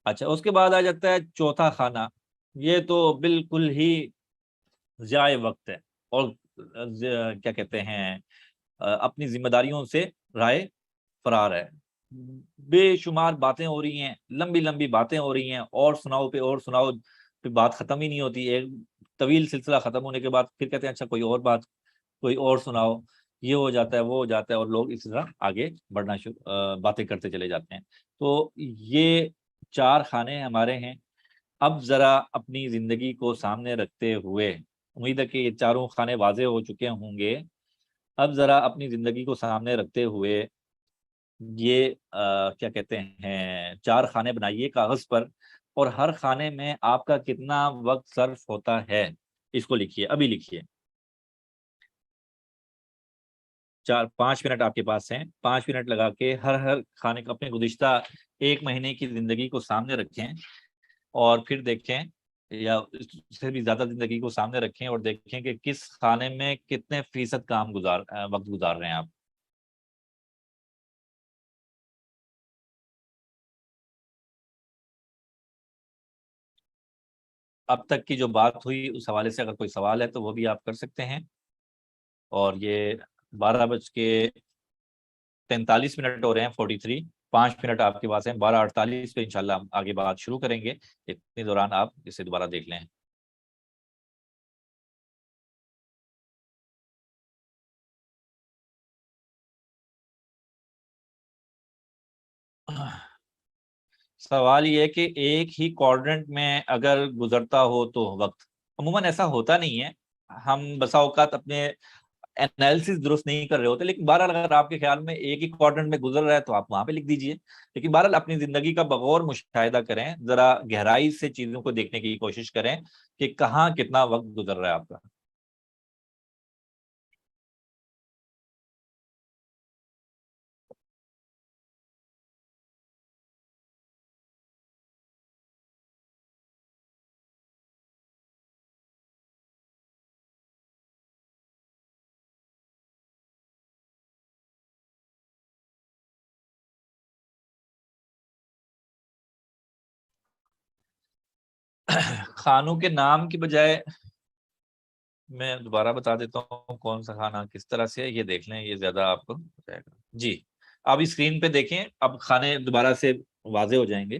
A: اچھا اس کے بعد آ جاتا ہے چوتھا کھانا. یہ تو بالکل ہی ضائع وقت ہے اور کیا کہتے ہیں اپنی ذمہ داریوں سے رائے فرار ہے. بے شمار باتیں ہو رہی ہیں، لمبی لمبی باتیں ہو رہی ہیں، اور سناؤ پہ اور سناؤ پہ بات ختم ہی نہیں ہوتی. ایک طویل سلسلہ ختم ہونے کے بعد پھر کہتے ہیں اچھا کوئی اور بات، کوئی اور سناؤ. یہ ہو جاتا ہے وہ ہو جاتا ہے اور لوگ اس طرح آگے بڑھنا باتیں کرتے چلے جاتے ہیں. تو یہ چار کھانے ہمارے ہیں. اب ذرا اپنی زندگی کو سامنے رکھتے ہوئے، امید ہے کہ یہ چاروں کھانے واضح ہو چکے ہوں گے. اب ذرا اپنی زندگی کو سامنے رکھتے ہوئے یہ کیا کہتے ہیں چار کھانے بنائیے کاغذ پر، اور ہر کھانے میں آپ کا کتنا وقت صرف ہوتا ہے اس کو لکھیے. ابھی لکھیے. 4-5 منٹ آپ کے پاس ہیں. 5 منٹ لگا کے ہر کھانے کا اپنے گزشتہ 1 مہینے کی زندگی کو سامنے رکھیں اور پھر دیکھیں، یا اس سے بھی زیادہ زندگی کو سامنے رکھیں اور دیکھیں کہ کس کھانے میں کتنے فیصد وقت گزار رہے ہیں آپ. اب تک کی جو بات ہوئی اس حوالے سے اگر کوئی سوال ہے تو وہ بھی آپ کر سکتے ہیں. اور یہ 12:43 ہو رہے ہیں، 43. 5 منٹ آپ کے پاس ہیں. 12:48 پہ انشاءاللہ ہم آگے بات شروع کریں گے. اتنے دوران آپ اسے دوبارہ دیکھ لیں. سوال یہ ہے کہ ایک ہی کوارڈنٹ میں اگر گزرتا ہو تو وقت. عموماً ایسا ہوتا نہیں ہے. ہم بسا اوقات اپنے انالیسس درست نہیں کر رہے ہوتے، لیکن بہرحال اگر آپ کے خیال میں ایک ہی کوارڈنٹ میں گزر رہا ہے تو آپ وہاں پہ لکھ دیجئے. لیکن بہرحال اپنی زندگی کا بغور مشاہدہ کریں، ذرا گہرائی سے چیزوں کو دیکھنے کی کوشش کریں کہ کہاں کتنا وقت گزر رہا ہے آپ کا. کھانوں کے نام کی بجائے میں دوبارہ بتا دیتا ہوں کون سا کھانا کس طرح سے ہے. یہ دیکھ لیں، یہ زیادہ آپ کو ہو جائے گا. جی آپ اسکرین پہ دیکھیں، اب کھانے دوبارہ سے واضح ہو جائیں گے.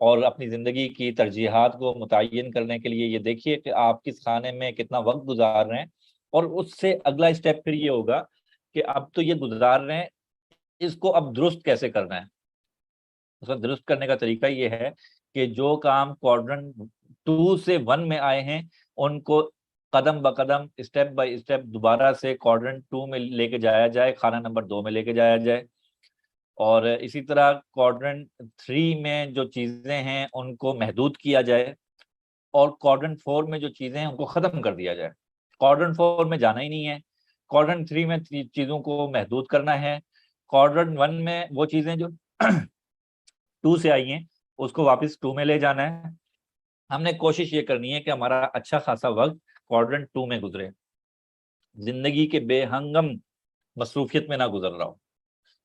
A: اور اپنی زندگی کی ترجیحات کو متعین کرنے کے لیے یہ دیکھیے کہ آپ کس خانے میں کتنا وقت گزار رہے ہیں، اور اس سے اگلا اسٹیپ پھر یہ ہوگا کہ اب تو یہ گزار رہے ہیں، اس کو اب درست کیسے کرنا ہے۔ اس کو درست کرنے کا طریقہ یہ ہے کہ جو کام کوڈرنٹ 2 سے 1 میں آئے ہیں ان کو قدم بقدم اسٹیپ بائی اسٹیپ دوبارہ سے کوڈرنٹ 2 میں لے کے جایا جائے، خانہ نمبر 2 میں لے کے جایا جائے، اور اسی طرح کوڈرنٹ 3 میں جو چیزیں ہیں ان کو محدود کیا جائے، اور کوڈرنٹ 4 میں جو چیزیں ہیں ان کو ختم کر دیا جائے۔ کوڈرنٹ 4 میں جانا ہی نہیں ہے، کوڈرنٹ 3 میں چیزوں کو محدود کرنا ہے، کوڈرنٹ 1 میں وہ چیزیں جو 2 سے آئی ہیں اس کو واپس 2 میں لے جانا ہے۔ ہم نے کوشش یہ کرنی ہے کہ ہمارا اچھا خاصا وقت کوڈرنٹ 2 میں گزرے، زندگی کے بے ہنگم مصروفیت میں نہ گزر رہا ہو۔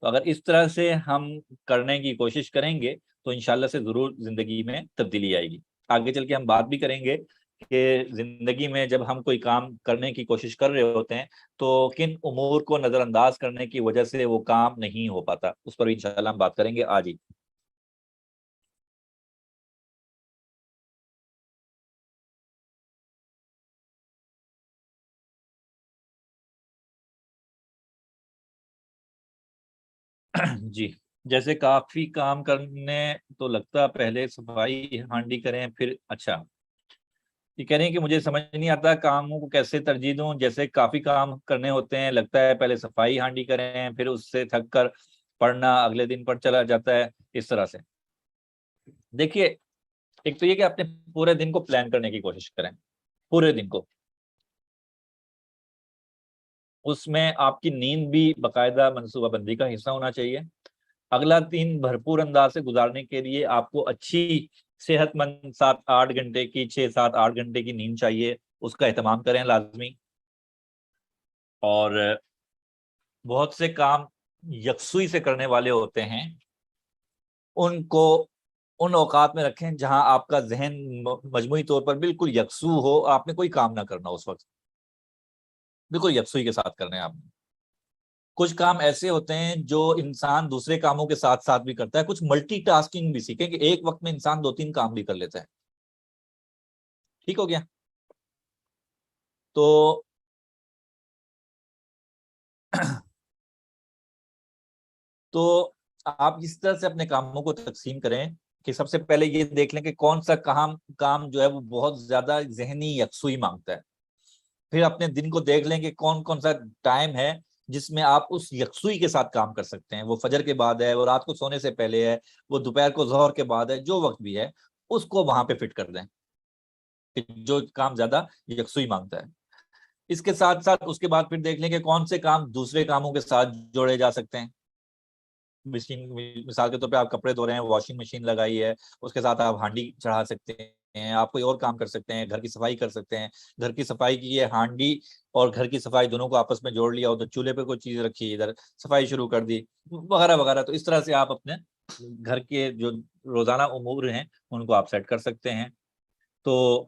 A: تو اگر اس طرح سے ہم کرنے کی کوشش کریں گے تو انشاءاللہ سے ضرور زندگی میں تبدیلی آئے گی۔ آگے چل کے ہم بات بھی کریں گے کہ زندگی میں جب ہم کوئی کام کرنے کی کوشش کر رہے ہوتے ہیں تو کن امور کو نظر انداز کرنے کی وجہ سے وہ کام نہیں ہو پاتا، اس پر بھی انشاءاللہ ہم بات کریں گے آج ہی۔ جی، جیسے کافی کام کرنے تو لگتا پہلے صفائی ہانڈی کریں پھر اچھا، یہ کہہ رہے ہیں کہ مجھے سمجھ نہیں آتا کاموں کو کیسے ترجیح دوں، جیسے کافی کام کرنے ہوتے ہیں لگتا ہے پہلے صفائی ہانڈی کریں پھر اس سے تھک کر پڑھنا اگلے دن پر چلا جاتا ہے، اس طرح سے۔ دیکھیے، ایک تو یہ کہ اپنے پورے دن کو پلان کرنے کی کوشش کریں، پورے دن کو، اس میں آپ کی نیند بھی باقاعدہ منصوبہ بندی کا حصہ ہونا چاہیے۔ اگلا دن بھرپور انداز سے گزارنے کے لیے آپ کو اچھی صحت مند 7-8 گھنٹے کی 6-7-8 گھنٹے کی نیند چاہیے، اس کا اہتمام کریں لازمی۔ اور بہت سے کام یکسوئی سے کرنے والے ہوتے ہیں، ان کو ان اوقات میں رکھیں جہاں آپ کا ذہن مجموعی طور پر بالکل یکسو ہو، آپ نے کوئی کام نہ کرنا اس وقت، بالکل یکسوئی کے ساتھ کرنے ہیں آپ نے۔ کچھ کام ایسے ہوتے ہیں جو انسان دوسرے کاموں کے ساتھ ساتھ بھی کرتا ہے، کچھ ملٹی ٹاسکنگ بھی سیکھیں کہ ایک وقت میں انسان 2-3 کام بھی کر لیتا ہے۔ ٹھیک ہو گیا؟ تو تو آپ اس طرح سے اپنے کاموں کو تقسیم کریں کہ سب سے پہلے یہ دیکھ لیں کہ کون سا کام جو ہے وہ بہت زیادہ ذہنی یکسوئی مانگتا ہے، پھر اپنے دن کو دیکھ لیں کہ کون کون سا ٹائم ہے جس میں آپ اس یکسوئی کے ساتھ کام کر سکتے ہیں، وہ فجر کے بعد ہے، وہ رات کو سونے سے پہلے ہے، وہ دوپہر کو ظہر کے بعد ہے، جو وقت بھی ہے اس کو وہاں پہ فٹ کر دیں کہ جو کام زیادہ یکسوئی مانگتا ہے۔ اس کے ساتھ ساتھ اس کے بعد پھر دیکھ لیں کہ کون سے کام دوسرے کاموں کے ساتھ جوڑے جا سکتے ہیں۔ مشین، مثال کے طور پہ آپ کپڑے دھو رہے ہیں، واشنگ مشین لگائی ہے، اس کے ساتھ آپ ہانڈی چڑھا سکتے ہیں، آپ کوئی اور کام کر سکتے ہیں، گھر کی صفائی کر سکتے ہیں، گھر کی صفائی کی ہے، ہانڈی اور گھر کی صفائی دونوں کو آپس میں جوڑ لیا ہو تو چولہے پہ کوئی چیز رکھی، ادھر صفائی شروع کر دی، وغیرہ وغیرہ۔ تو اس طرح سے آپ اپنے گھر کے جو روزانہ امور ہیں ان کو آپ سیٹ کر سکتے ہیں۔ تو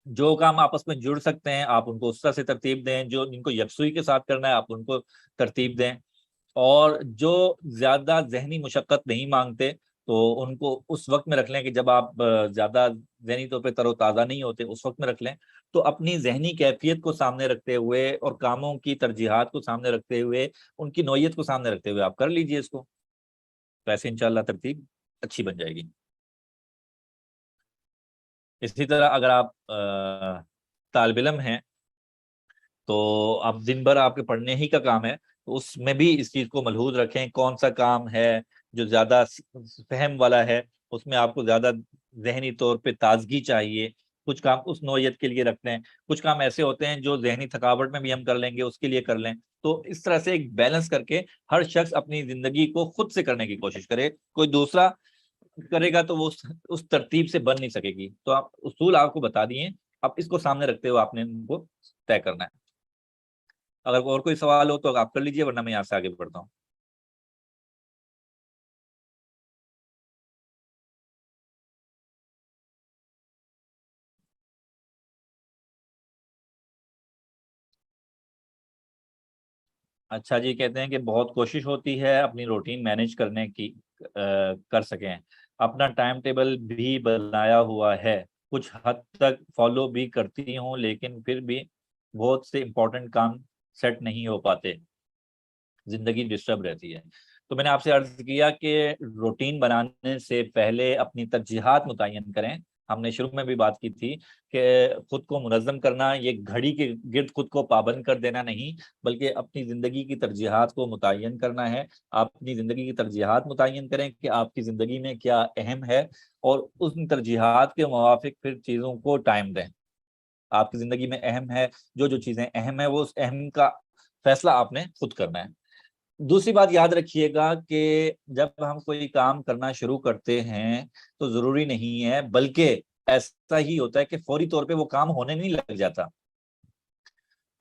A: جو کام آپس میں جڑ سکتے ہیں آپ ان کو اس طرح سے ترتیب دیں، جو ان کو یکسوئی کے ساتھ کرنا ہے آپ ان کو ترتیب دیں، اور جو زیادہ ذہنی مشقت نہیں مانگتے تو ان کو اس وقت میں رکھ لیں کہ جب آپ زیادہ ذہنی طور پہ تر و تازہ نہیں ہوتے اس وقت میں رکھ لیں۔ تو اپنی ذہنی کیفیت کو سامنے رکھتے ہوئے اور کاموں کی ترجیحات کو سامنے رکھتے ہوئے، ان کی نوعیت کو سامنے رکھتے ہوئے آپ کر لیجئے اس کو، ویسے انشاءاللہ ترتیب اچھی بن جائے گی۔ اسی طرح اگر آپ طالب علم ہیں تو اب دن بھر آپ کے پڑھنے ہی کا کام ہے، تو اس میں بھی اس چیز کو ملحوظ رکھیں کون سا کام ہے جو زیادہ فہم والا ہے، اس میں آپ کو زیادہ ذہنی طور پہ تازگی چاہیے، کچھ کام اس نوعیت کے لیے رکھ لیں، کچھ کام ایسے ہوتے ہیں جو ذہنی تھکاوٹ میں بھی ہم کر لیں گے اس کے لیے کر لیں۔ تو اس طرح سے ایک بیلنس کر کے ہر شخص اپنی زندگی کو خود سے کرنے کی کوشش کرے، کوئی دوسرا کرے گا تو وہ اس ترتیب سے بن نہیں سکے گی۔ تو آپ اصول آپ کو بتا دیے، اب اس کو سامنے رکھتے ہوئے آپ نے ان کو طے کرنا ہے۔ اگر اور کوئی سوال ہو تو آپ کر لیجیے ورنہ میں یہاں سے آگے بڑھتا ہوں۔ اچھا جی، کہتے ہیں کہ بہت کوشش ہوتی ہے اپنی روٹین مینج کرنے کی، کر سکیں، اپنا ٹائم ٹیبل بھی بنایا ہوا ہے، کچھ حد تک فالو بھی کرتی ہوں، لیکن پھر بھی بہت سے امپورٹنٹ کام سیٹ نہیں ہو پاتے، زندگی ڈسٹرب رہتی ہے۔ تو میں نے آپ سے عرض کیا کہ روٹین بنانے سے پہلے اپنی ترجیحات متعین کریں۔ ہم نے شروع میں بھی بات کی تھی کہ خود کو منظم کرنا یہ گھڑی کے گرد خود کو پابند کر دینا نہیں، بلکہ اپنی زندگی کی ترجیحات کو متعین کرنا ہے۔ آپ اپنی زندگی کی ترجیحات متعین کریں کہ آپ کی زندگی میں کیا اہم ہے، اور ان ترجیحات کے موافق پھر چیزوں کو ٹائم دیں۔ آپ کی زندگی میں اہم ہے، جو جو چیزیں اہم ہے، وہ اس اہم کا فیصلہ آپ نے خود کرنا ہے۔ دوسری بات یاد رکھیے گا کہ جب ہم کوئی کام کرنا شروع کرتے ہیں تو ضروری نہیں ہے، بلکہ ایسا ہی ہوتا ہے کہ فوری طور پہ وہ کام ہونے نہیں لگ جاتا۔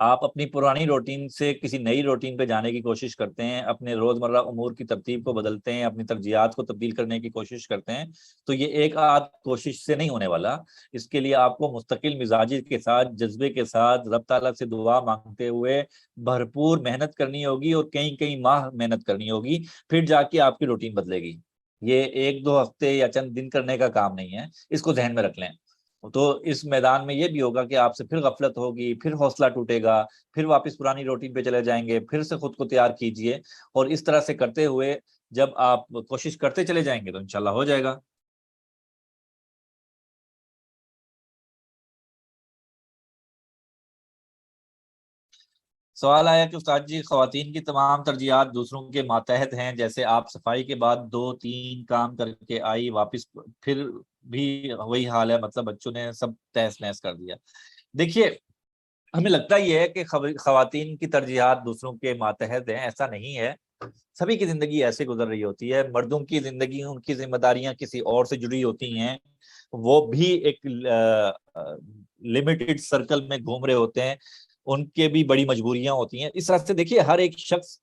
A: آپ اپنی پرانی روٹین سے کسی نئی روٹین پہ جانے کی کوشش کرتے ہیں، اپنے روزمرہ امور کی ترتیب کو بدلتے ہیں، اپنی ترجیحات کو تبدیل کرنے کی کوشش کرتے ہیں، تو یہ ایک آدھ کوشش سے نہیں ہونے والا۔ اس کے لیے آپ کو مستقل مزاجی کے ساتھ، جذبے کے ساتھ، رب تعالیٰ سے دعا مانگتے ہوئے بھرپور محنت کرنی ہوگی، اور کئی کئی ماہ محنت کرنی ہوگی، پھر جا کے آپ کی روٹین بدلے گی۔ یہ ایک دو ہفتے یا چند دن کرنے کا کام نہیں ہے، اس کو ذہن میں رکھ لیں۔ تو اس میدان میں یہ بھی ہوگا کہ آپ سے پھر غفلت ہوگی، پھر حوصلہ ٹوٹے گا، پھر واپس پرانی روٹین پہ چلے جائیں گے، پھر سے خود کو تیار کیجئے، اور اس طرح سے کرتے ہوئے جب آپ کوشش کرتے چلے جائیں گے تو انشاءاللہ ہو جائے گا۔ سوال آیا کہ استاد جی، خواتین کی تمام ترجیحات دوسروں کے ماتحت ہیں، جیسے آپ صفائی کے بعد دو تین کام کر کے آئی، واپس پھر بھی وہی حال ہے، مطلب بچوں نے سب تہس نہس کر دیا۔ دیکھیے، ہمیں لگتا یہ ہے کہ خواتین کی ترجیحات دوسروں کے ماتحت ہیں، ایسا نہیں ہے۔ سبھی کی زندگی ایسے گزر رہی ہوتی ہے، مردوں کی زندگی، ان کی ذمہ داریاں کسی اور سے جڑی ہوتی ہیں، وہ بھی ایک لمیٹڈ سرکل میں گھوم رہے ہوتے ہیں، ان کے بھی بڑی مجبوریاں ہوتی ہیں۔ اس طرح سے دیکھیے، ہر ایک شخص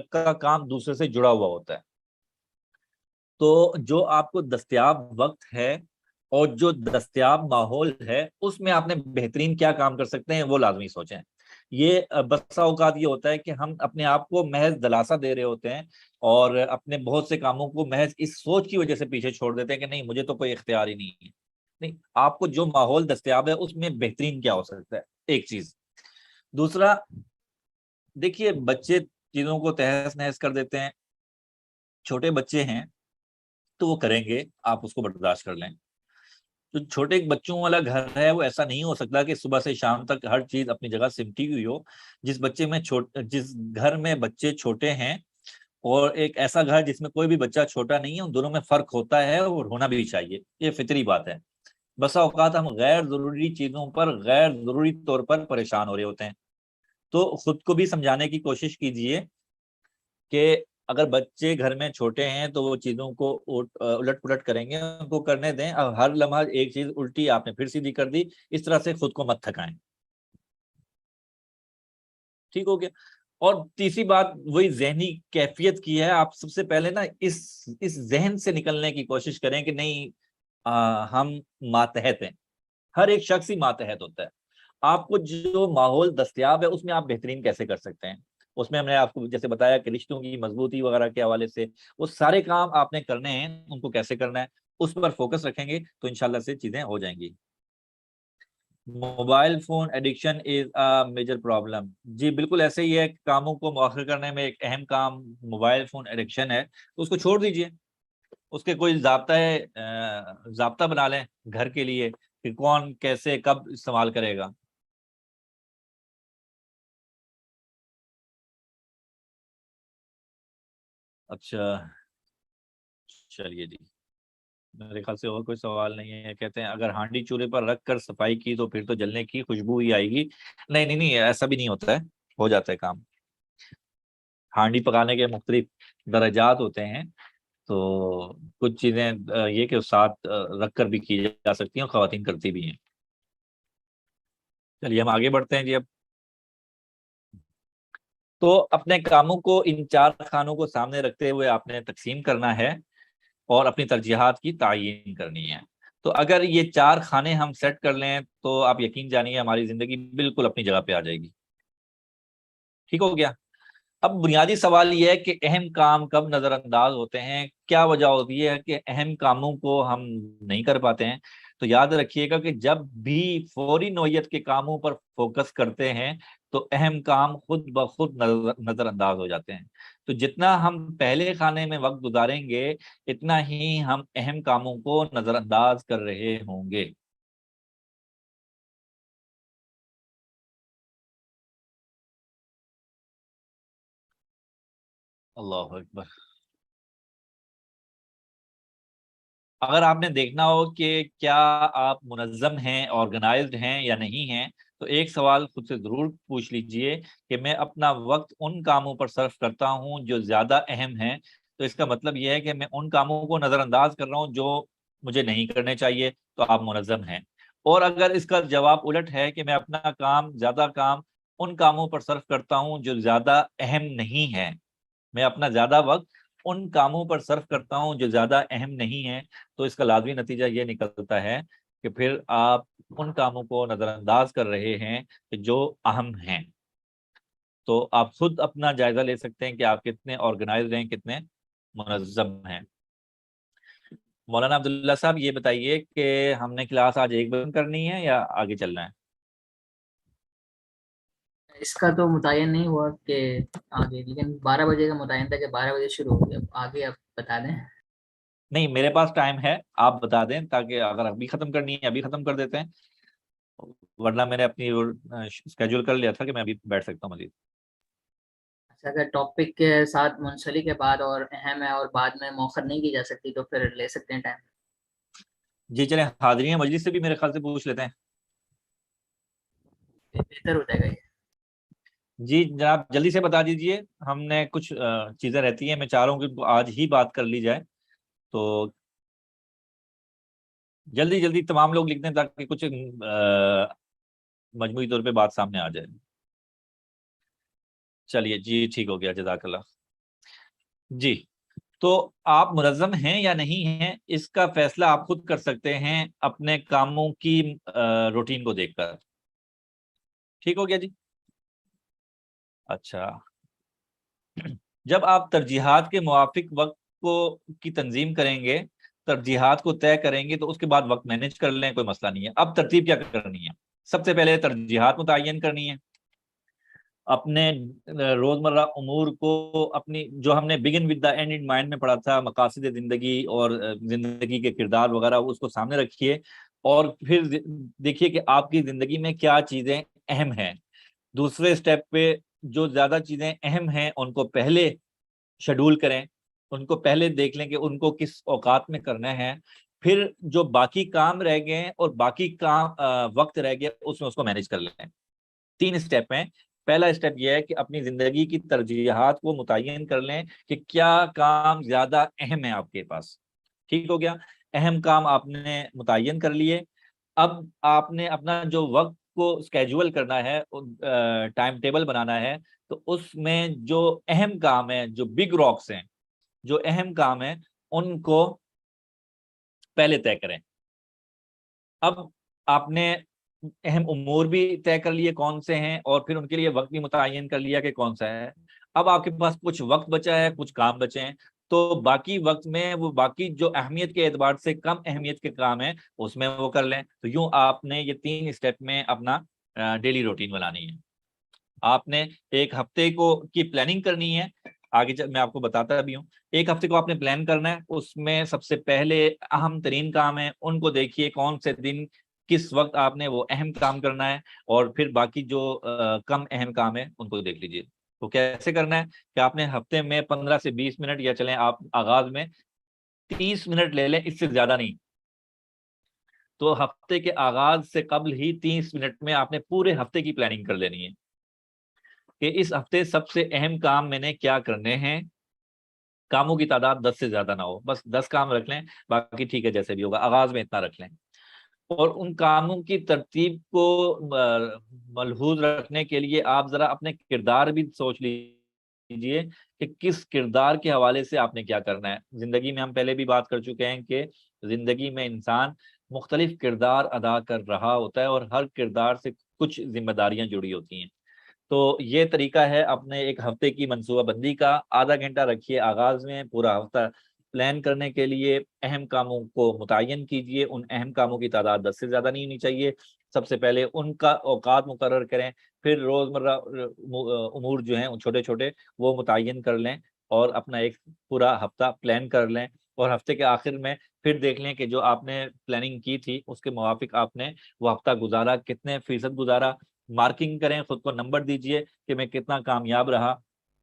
A: کا کام دوسرے سے جڑا ہوا ہوتا ہے، تو جو آپ کو دستیاب وقت ہے اور جو دستیاب ماحول ہے، اس میں آپ نے بہترین کیا کام کر سکتے ہیں وہ لازمی سوچیں۔ یہ بسا اوقات یہ ہوتا ہے کہ ہم اپنے آپ کو محض دلاسا دے رہے ہوتے ہیں، اور اپنے بہت سے کاموں کو محض اس سوچ کی وجہ سے پیچھے چھوڑ دیتے ہیں کہ نہیں، مجھے تو کوئی اختیار ہی نہیں ہے۔ نہیں، آپ کو جو ماحول دستیاب ہے اس میں بہترین کیا ہو سکتا ہے، ایک چیز۔ دوسرا، دیکھیے، بچے چیزوں کو تہس نہس کر دیتے ہیں، چھوٹے بچے ہیں تو وہ کریں گے، آپ اس کو برداشت کر لیں۔ تو چھوٹے بچوں والا گھر ہے، وہ ایسا نہیں ہو سکتا کہ صبح سے شام تک ہر چیز اپنی جگہ سمٹی ہوئی ہو۔ جس گھر میں بچے چھوٹے ہیں، اور ایک ایسا گھر جس میں کوئی بھی بچہ چھوٹا نہیں ہے، ان دونوں میں فرق ہوتا ہے، اور ہونا بھی چاہیے، یہ فطری بات ہے۔ بسا اوقات ہم غیر ضروری چیزوں پر غیر ضروری طور پر پریشان ہو رہے ہوتے ہیں، تو خود کو بھی سمجھانے کی کوشش کیجئے کہ اگر بچے گھر میں چھوٹے ہیں تو وہ چیزوں کو الٹ پلٹ کریں گے، ان کو کرنے دیں، اور ہر لمحہ ایک چیز الٹی آپ نے پھر سیدھی کر دی، اس طرح سے خود کو مت تھکائیں۔ ٹھیک ہو گیا؟ اور تیسری بات وہی ذہنی کیفیت کی ہے۔ آپ سب سے پہلے نا اس ذہن سے نکلنے کی کوشش کریں کہ نہیں، ہم ماتحت ہیں، ہر ایک شخص ہی ماتحت ہوتا ہے۔ آپ کو جو ماحول دستیاب ہے اس میں آپ بہترین کیسے کر سکتے ہیں، اس میں ہم نے آپ کو جیسے بتایا کہ رشتوں کی مضبوطی وغیرہ کے حوالے سے وہ سارے کام آپ نے کرنے ہیں، ان کو کیسے کرنا ہے اس پر فوکس رکھیں گے تو انشاءاللہ سے چیزیں ہو جائیں گی۔ موبائل فون ایڈکشن از اے میجر پرابلم، جی بالکل ایسے ہی ہے، کاموں کو مؤخر کرنے میں ایک اہم کام موبائل فون ایڈکشن ہے، تو اس کو چھوڑ دیجئے، اس کے کوئی ضابطہ بنا لیں گھر کے لیے کہ کون کیسے کب استعمال کرے گا۔ اچھا، چلیے جی، میرے خیال سے اور کوئی سوال نہیں ہے۔ کہتے ہیں اگر ہانڈی چولہے پر رکھ کر صفائی کی تو پھر تو جلنے کی خوشبو ہی آئے گی۔ نہیں نہیں نہیں، ایسا بھی نہیں ہوتا ہے، ہو جاتا ہے کام۔ ہانڈی پکانے کے مختلف درجات ہوتے ہیں، تو کچھ چیزیں یہ کہ ساتھ رکھ کر بھی کی جا سکتی ہیں، اور خواتین کرتی بھی ہیں۔ چلیے ہم آگے بڑھتے ہیں جی اب۔ تو اپنے کاموں کو ان چار خانوں کو سامنے رکھتے ہوئے آپ نے تقسیم کرنا ہے، اور اپنی ترجیحات کی تعیین کرنی ہے۔ تو اگر یہ چار خانے ہم سیٹ کر لیں تو آپ یقین جانیے ہماری زندگی بالکل اپنی جگہ پہ آ جائے گی۔ ٹھیک ہو گیا؟ اب بنیادی سوال یہ ہے کہ اہم کام کب نظر انداز ہوتے ہیں، کیا وجہ ہوتی ہے کہ اہم کاموں کو ہم نہیں کر پاتے ہیں؟ تو یاد رکھیے گا کہ جب بھی فوری نوعیت کے کاموں پر فوکس کرتے ہیں تو اہم کام خود بخود نظر انداز ہو جاتے ہیں۔ تو جتنا ہم پہلے خانے میں وقت گزاریں گے اتنا ہی ہم اہم کاموں کو نظر انداز کر رہے ہوں گے۔ اللہ اکبر۔ اگر آپ نے دیکھنا ہو کہ کیا آپ منظم ہیں، آرگنائزڈ ہیں یا نہیں ہیں، تو ایک سوال خود سے ضرور پوچھ لیجئے کہ میں اپنا وقت ان کاموں پر صرف کرتا ہوں جو زیادہ اہم ہیں۔ تو اس کا مطلب یہ ہے کہ میں ان کاموں کو نظر انداز کر رہا ہوں جو مجھے نہیں کرنے چاہیے، تو آپ منظم ہیں۔ اور اگر اس کا جواب الٹ ہے کہ میں اپنا زیادہ کام ان کاموں پر صرف کرتا ہوں جو زیادہ اہم نہیں ہیں، میں اپنا زیادہ وقت ان کاموں پر صرف کرتا ہوں جو زیادہ اہم نہیں ہیں، تو اس کا لازمی نتیجہ یہ نکلتا ہے کہ پھر آپ ان کاموں کو نظر انداز کر رہے ہیں کہ جو اہم ہیں۔ تو آپ خود اپنا جائزہ لے سکتے ہیں کہ آپ کتنے آرگنائزڈ ہیں، کتنے منظم ہیں۔ مولانا عبداللہ صاحب یہ بتائیے کہ ہم نے کلاس آج 1 بجے کرنی ہے یا آگے چلنا ہے؟
B: اس کا تو متعین نہیں ہوا کہ آگے، لیکن 12 بجے کا متعین تھا کہ 12 بجے شروع ہو گیا۔ آگے آپ بتا دیں۔
A: نہیں، میرے پاس ٹائم ہے، آپ بتا دیں تاکہ اگر ابھی ختم کرنی ہے ابھی ختم کر دیتے ہیں، ورنہ میں نے اپنی اسکیجول کر لیا تھا کہ میں ابھی بیٹھ سکتا ہوں مزید۔
B: اچھا، اگر ٹاپک کے ساتھ منسلک کے بعد اور اہم ہے اور بعد میں موخر نہیں کی جا سکتی تو پھر لے سکتے ہیں ٹائم۔
A: جی چلیں، حاضرین مجلس سے بھی میرے خیال سے پوچھ لیتے ہیں۔
B: بہتر ہو جائے گا یہ۔
A: جی جناب جلدی سے بتا دیجئے، ہم نے کچھ چیزیں رہتی ہیں، میں چاہ رہا ہوں کہ آج ہی بات کر لی جائے، تو جلدی جلدی تمام لوگ لکھ دیں تاکہ کچھ مجموعی طور پہ بات سامنے آ جائے۔ چلیے جی، ٹھیک ہو گیا، جزاک اللہ۔ جی، تو آپ منظم ہیں یا نہیں ہیں اس کا فیصلہ آپ خود کر سکتے ہیں اپنے کاموں کی روٹین کو دیکھ کر۔ ٹھیک ہو گیا جی؟ اچھا، جب آپ ترجیحات کے موافق وقت کی تنظیم کریں گے، ترجیحات کو طے کریں گے، تو اس کے بعد وقت مینج کر لیں، کوئی مسئلہ نہیں ہے۔ اب ترتیب کیا کرنی ہے؟ سب سے پہلے ترجیحات متعین کرنی ہے، اپنے روزمرہ امور کو، اپنی جو ہم نے begin with the and in mind میں پڑھا تھا، مقاصد زندگی اور زندگی کے کردار وغیرہ، اس کو سامنے رکھیے، اور پھر دیکھیے کہ آپ کی زندگی میں کیا چیزیں اہم ہیں۔ دوسرے سٹیپ پہ جو زیادہ چیزیں اہم ہیں ان کو پہلے شیڈول کریں، ان کو پہلے دیکھ لیں کہ ان کو کس اوقات میں کرنا ہے، پھر جو باقی کام رہ گئے ہیں اور باقی کام وقت رہ گیا اس میں اس کو مینج کر لیں۔ 3 سٹیپ ہیں۔ پہلا سٹیپ یہ ہے کہ اپنی زندگی کی ترجیحات کو متعین کر لیں کہ کیا کام زیادہ اہم ہے آپ کے پاس۔ ٹھیک ہو گیا، اہم کام آپ نے متعین کر لیے۔ اب آپ نے اپنا جو وقت کو اسکیجول کرنا ہے، ٹائم ٹیبل بنانا ہے، تو اس میں جو اہم کام ہے، جو بگ راکس ہیں، جو اہم کام ہیں، ان کو پہلے طے کریں۔ اب آپ نے اہم امور بھی طے کر لیے کون سے ہیں، اور پھر ان کے لیے وقت بھی متعین کر لیا کہ کون سا ہے۔ اب آپ کے پاس کچھ وقت بچا ہے، کچھ کام بچے ہیں، تو باقی وقت میں وہ باقی جو اہمیت کے اعتبار سے کم اہمیت کے کام ہیں اس میں وہ کر لیں۔ تو یوں آپ نے یہ 3 سٹیپ میں اپنا ڈیلی روٹین بنانی ہے۔ آپ نے ایک ہفتے کی پلاننگ کرنی ہے، آگے میں آپ کو بتاتا بھی ہوں۔ ایک ہفتے کو آپ نے پلان کرنا ہے، اس میں سب سے پہلے اہم ترین کام ہے ان کو دیکھیے، کون سے دن کس وقت آپ نے وہ اہم کام کرنا ہے، اور پھر باقی جو کم اہم کام ہے ان کو دیکھ لیجیے۔ تو کیسے کرنا ہے کہ آپ نے ہفتے میں 15 سے 20 منٹ، یا چلیں آپ آغاز میں 30 منٹ لے لیں، اس سے زیادہ نہیں۔ تو ہفتے کے آغاز سے قبل ہی 30 منٹ میں آپ نے پورے ہفتے کی پلاننگ کر لینی ہے کہ اس ہفتے سب سے اہم کام میں نے کیا کرنے ہیں۔ کاموں کی تعداد 10 سے زیادہ نہ ہو، بس 10 کام رکھ لیں، باقی ٹھیک ہے جیسے بھی ہوگا، آغاز میں اتنا رکھ لیں۔ اور ان کاموں کی ترتیب کو ملحوظ رکھنے کے لیے آپ ذرا اپنے کردار بھی سوچ لیجئے کہ کس کردار کے حوالے سے آپ نے کیا کرنا ہے۔ زندگی میں ہم پہلے بھی بات کر چکے ہیں کہ زندگی میں انسان مختلف کردار ادا کر رہا ہوتا ہے، اور ہر کردار سے کچھ ذمہ داریاں جڑی ہوتی ہیں۔ تو یہ طریقہ ہے اپنے ایک ہفتے کی منصوبہ بندی کا. آدھا گھنٹہ رکھیے آغاز میں, پورا ہفتہ پلان کرنے کے لیے. اہم کاموں کو متعین کیجئے, ان اہم کاموں کی تعداد 10 سے زیادہ نہیں ہونی چاہیے. سب سے پہلے ان کا اوقات مقرر کریں, پھر روزمرہ امور جو ہیں چھوٹے چھوٹے وہ متعین کر لیں, اور اپنا ایک پورا ہفتہ پلان کر لیں. اور ہفتے کے آخر میں پھر دیکھ لیں کہ جو آپ نے پلاننگ کی تھی اس کے موافق آپ نے وہ ہفتہ گزارا, کتنے فیصد گزارا. مارکنگ کریں, خود کو نمبر دیجئے کہ میں کتنا کامیاب رہا.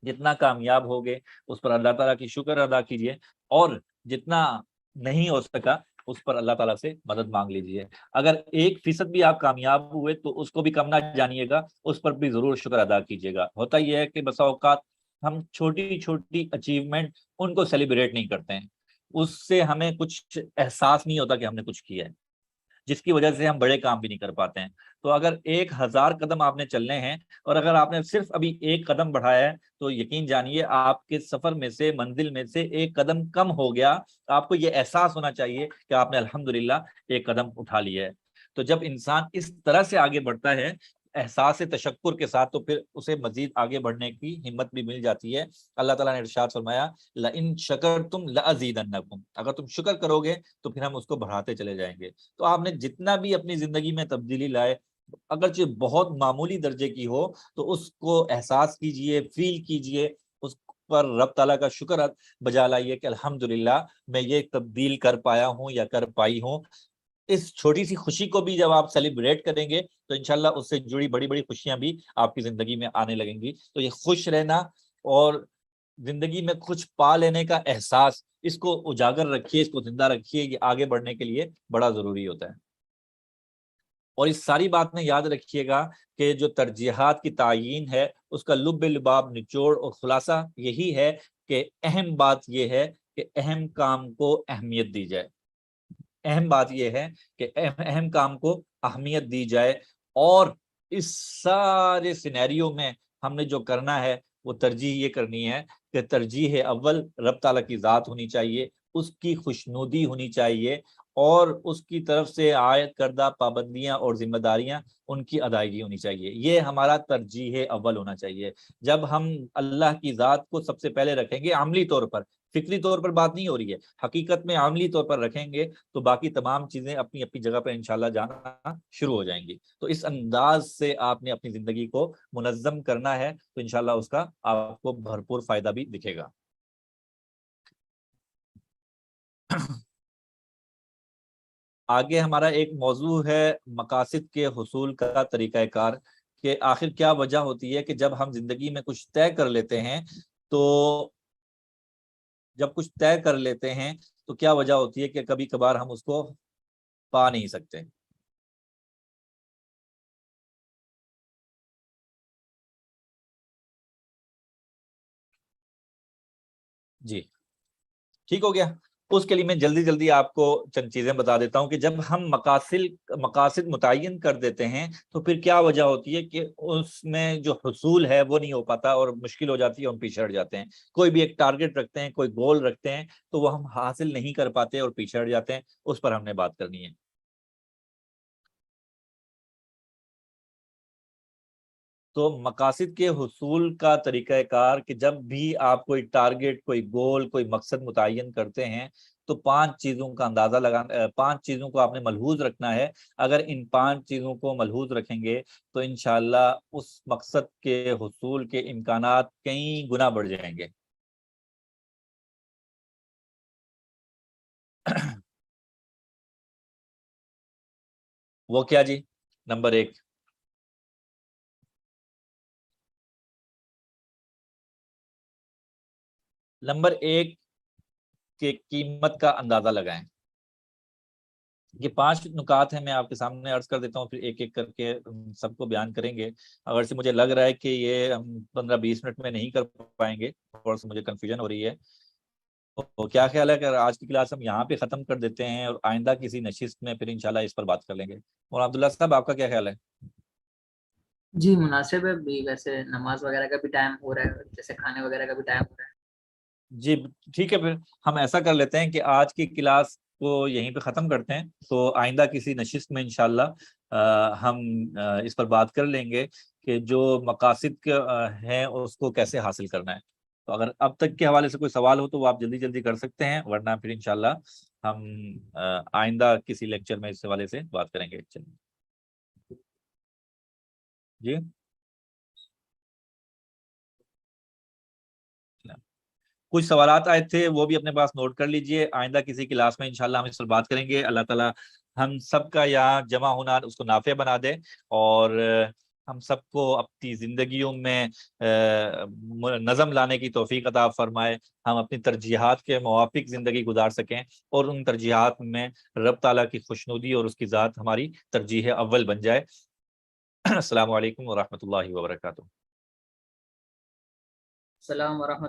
A: جتنا کامیاب ہوگے اس پر اللہ تعالیٰ کی شکر ادا کیجئے, اور جتنا نہیں ہو سکا اس پر اللہ تعالیٰ سے مدد مانگ لیجئے. اگر 1% بھی آپ کامیاب ہوئے تو اس کو بھی کم نہ جانیے گا, اس پر بھی ضرور شکر ادا کیجئے گا. ہوتا یہ ہے کہ بسا اوقات ہم چھوٹی چھوٹی اچیومنٹ ان کو سیلیبریٹ نہیں کرتے ہیں, اس سے ہمیں کچھ احساس نہیں ہوتا کہ ہم نے کچھ کیا ہے, جس کی وجہ سے ہم بڑے کام بھی نہیں کر پاتے ہیں. تو اگر 1000 قدم آپ نے چلنے ہیں, اور اگر آپ نے صرف ابھی 1 قدم بڑھایا ہے, تو یقین جانیے آپ کے سفر میں سے, منزل میں سے 1 قدم کم ہو گیا. آپ کو یہ احساس ہونا چاہیے کہ آپ نے الحمدللہ 1 قدم اٹھا لیا ہے. تو جب انسان اس طرح سے آگے بڑھتا ہے احساس تشکر کے ساتھ, تو پھر اسے مزید آگے بڑھنے کی ہمت بھی مل جاتی ہے. اللہ تعالیٰ نے ارشاد فرمایا لئن شکرتم لازیدنکم, اگر تم شکر کرو گے تو پھر ہم اس کو بڑھاتے چلے جائیں گے. تو آپ نے جتنا بھی اپنی زندگی میں تبدیلی لائے, اگرچہ بہت معمولی درجے کی ہو, تو اس کو احساس کیجئے, فیل کیجئے, اس پر رب تعالیٰ کا شکر بجا لائیے کہ الحمدللہ میں یہ تبدیل کر پایا ہوں یا کر پائی ہوں. اس چھوٹی سی خوشی کو بھی جب آپ سیلیبریٹ کریں گے تو انشاءاللہ اس سے جڑی بڑی بڑی خوشیاں بھی آپ کی زندگی میں آنے لگیں گی. تو یہ خوش رہنا اور زندگی میں کچھ پا لینے کا احساس, اس کو اجاگر رکھیے, اس کو زندہ رکھیے, یہ آگے بڑھنے کے لیے بڑا ضروری ہوتا ہے. اور اس ساری بات میں یاد رکھیے گا کہ جو ترجیحات کی تعیین ہے اس کا لب لباب نچوڑ اور خلاصہ یہی ہے کہ اہم بات یہ ہے کہ اہم کام کو اہمیت دی جائے. اہم بات یہ ہے کہ اہم کام کو اہمیت دی جائے, اور اس سارے سینیریو میں ہم نے جو کرنا ہے وہ ترجیح یہ کرنی ہے کہ ترجیح اول رب تعالیٰ کی ذات ہونی چاہیے, اس کی خوشنودی ہونی چاہیے, اور اس کی طرف سے عائد کردہ پابندیاں اور ذمہ داریاں ان کی ادائیگی ہونی چاہیے. یہ ہمارا ترجیح اول ہونا چاہیے. جب ہم اللہ کی ذات کو سب سے پہلے رکھیں گے, عملی طور پر, فکری طور پر بات نہیں ہو رہی ہے, حقیقت میں عملی طور پر رکھیں گے, تو باقی تمام چیزیں اپنی اپنی جگہ پر انشاءاللہ جانا شروع ہو جائیں گی. تو اس انداز سے آپ نے اپنی زندگی کو منظم کرنا ہے, تو انشاءاللہ اس کا آپ کو بھرپور فائدہ بھی دکھے گا. آگے ہمارا ایک موضوع ہے مقاصد کے حصول کا طریقہ کار, کہ آخر کیا وجہ ہوتی ہے کہ جب ہم زندگی میں کچھ طے کر لیتے ہیں, تو جب کچھ طے کر لیتے ہیں تو کیا وجہ ہوتی ہے کہ کبھی کبھار ہم اس کو پا نہیں سکتے. جی ٹھیک ہو گیا. اس کے لیے میں جلدی جلدی آپ کو چند چیزیں بتا دیتا ہوں کہ جب ہم مقاصد متعین کر دیتے ہیں تو پھر کیا وجہ ہوتی ہے کہ اس میں جو حصول ہے وہ نہیں ہو پاتا اور مشکل ہو جاتی ہے, ہم پیچھے ہٹ جاتے ہیں. کوئی بھی ایک ٹارگٹ رکھتے ہیں, کوئی گول رکھتے ہیں, تو وہ ہم حاصل نہیں کر پاتے اور پیچھے ہٹ جاتے ہیں. اس پر ہم نے بات کرنی ہے. تو مقاصد کے حصول کا طریقہ کار کہ جب بھی آپ کوئی ٹارگٹ, کوئی گول, کوئی مقصد متعین کرتے ہیں تو 5 چیزوں کا اندازہ لگانا, 5 چیزوں کو آپ نے ملحوظ رکھنا ہے. اگر ان 5 چیزوں کو ملحوظ رکھیں گے تو انشاءاللہ اس مقصد کے حصول کے امکانات کئی گنا بڑھ جائیں گے. وہ کیا جی؟ نمبر 1, کہ قیمت کا اندازہ لگائیں. یہ 5 نکات ہیں, میں آپ کے سامنے عرض کر دیتا ہوں, پھر ایک ایک کر کے سب کو بیان کریں گے. اگر سے مجھے لگ رہا ہے کہ یہ ہم 15-20 منٹ میں نہیں کر پائیں گے, تھوڑا سا مجھے کنفیوژن ہو رہی ہے, تو کیا خیال ہے کہ آج کی کلاس ہم یہاں پہ ختم کر دیتے ہیں اور آئندہ کسی نشست میں پھر انشاءاللہ اس پر بات کر لیں گے. اور عبداللہ صاحب آپ کا کیا خیال ہے؟
B: جی مناسب ہے بھی, ویسے نماز وغیرہ کا بھی ٹائم ہو رہا ہے, جیسے کھانے وغیرہ کا بھی ٹائم ہو رہا ہے.
A: جی ٹھیک ہے, پھر ہم ایسا کر لیتے ہیں کہ آج کی کلاس کو یہیں پہ ختم کرتے ہیں. تو آئندہ کسی نشست میں انشاءاللہ ہم اس پر بات کر لیں گے کہ جو مقاصد ہیں اس کو کیسے حاصل کرنا ہے. تو اگر اب تک کے حوالے سے کوئی سوال ہو تو وہ آپ جلدی جلدی کر سکتے ہیں، ورنہ پھر انشاءاللہ ہم آئندہ کسی لیکچر میں اس حوالے سے بات کریں گے. چلیے جی، کچھ سوالات آئے تھے وہ بھی اپنے پاس نوٹ کر لیجئے. آئندہ کسی کلاس میں انشاءاللہ ہم اس پر بات کریں گے. اللہ تعالیٰ ہم سب کا یہاں جمع ہونا اس کو نافع بنا دے، اور ہم سب کو اپنی زندگیوں میں نظم لانے کی توفیق عطا فرمائے، ہم اپنی ترجیحات کے موافق زندگی گزار سکیں، اور ان ترجیحات میں رب تعالیٰ کی خوشنودی اور اس کی ذات ہماری ترجیح اول بن جائے. السلام علیکم ورحمۃ اللہ وبرکاتہ.
B: السلام ورحمۃ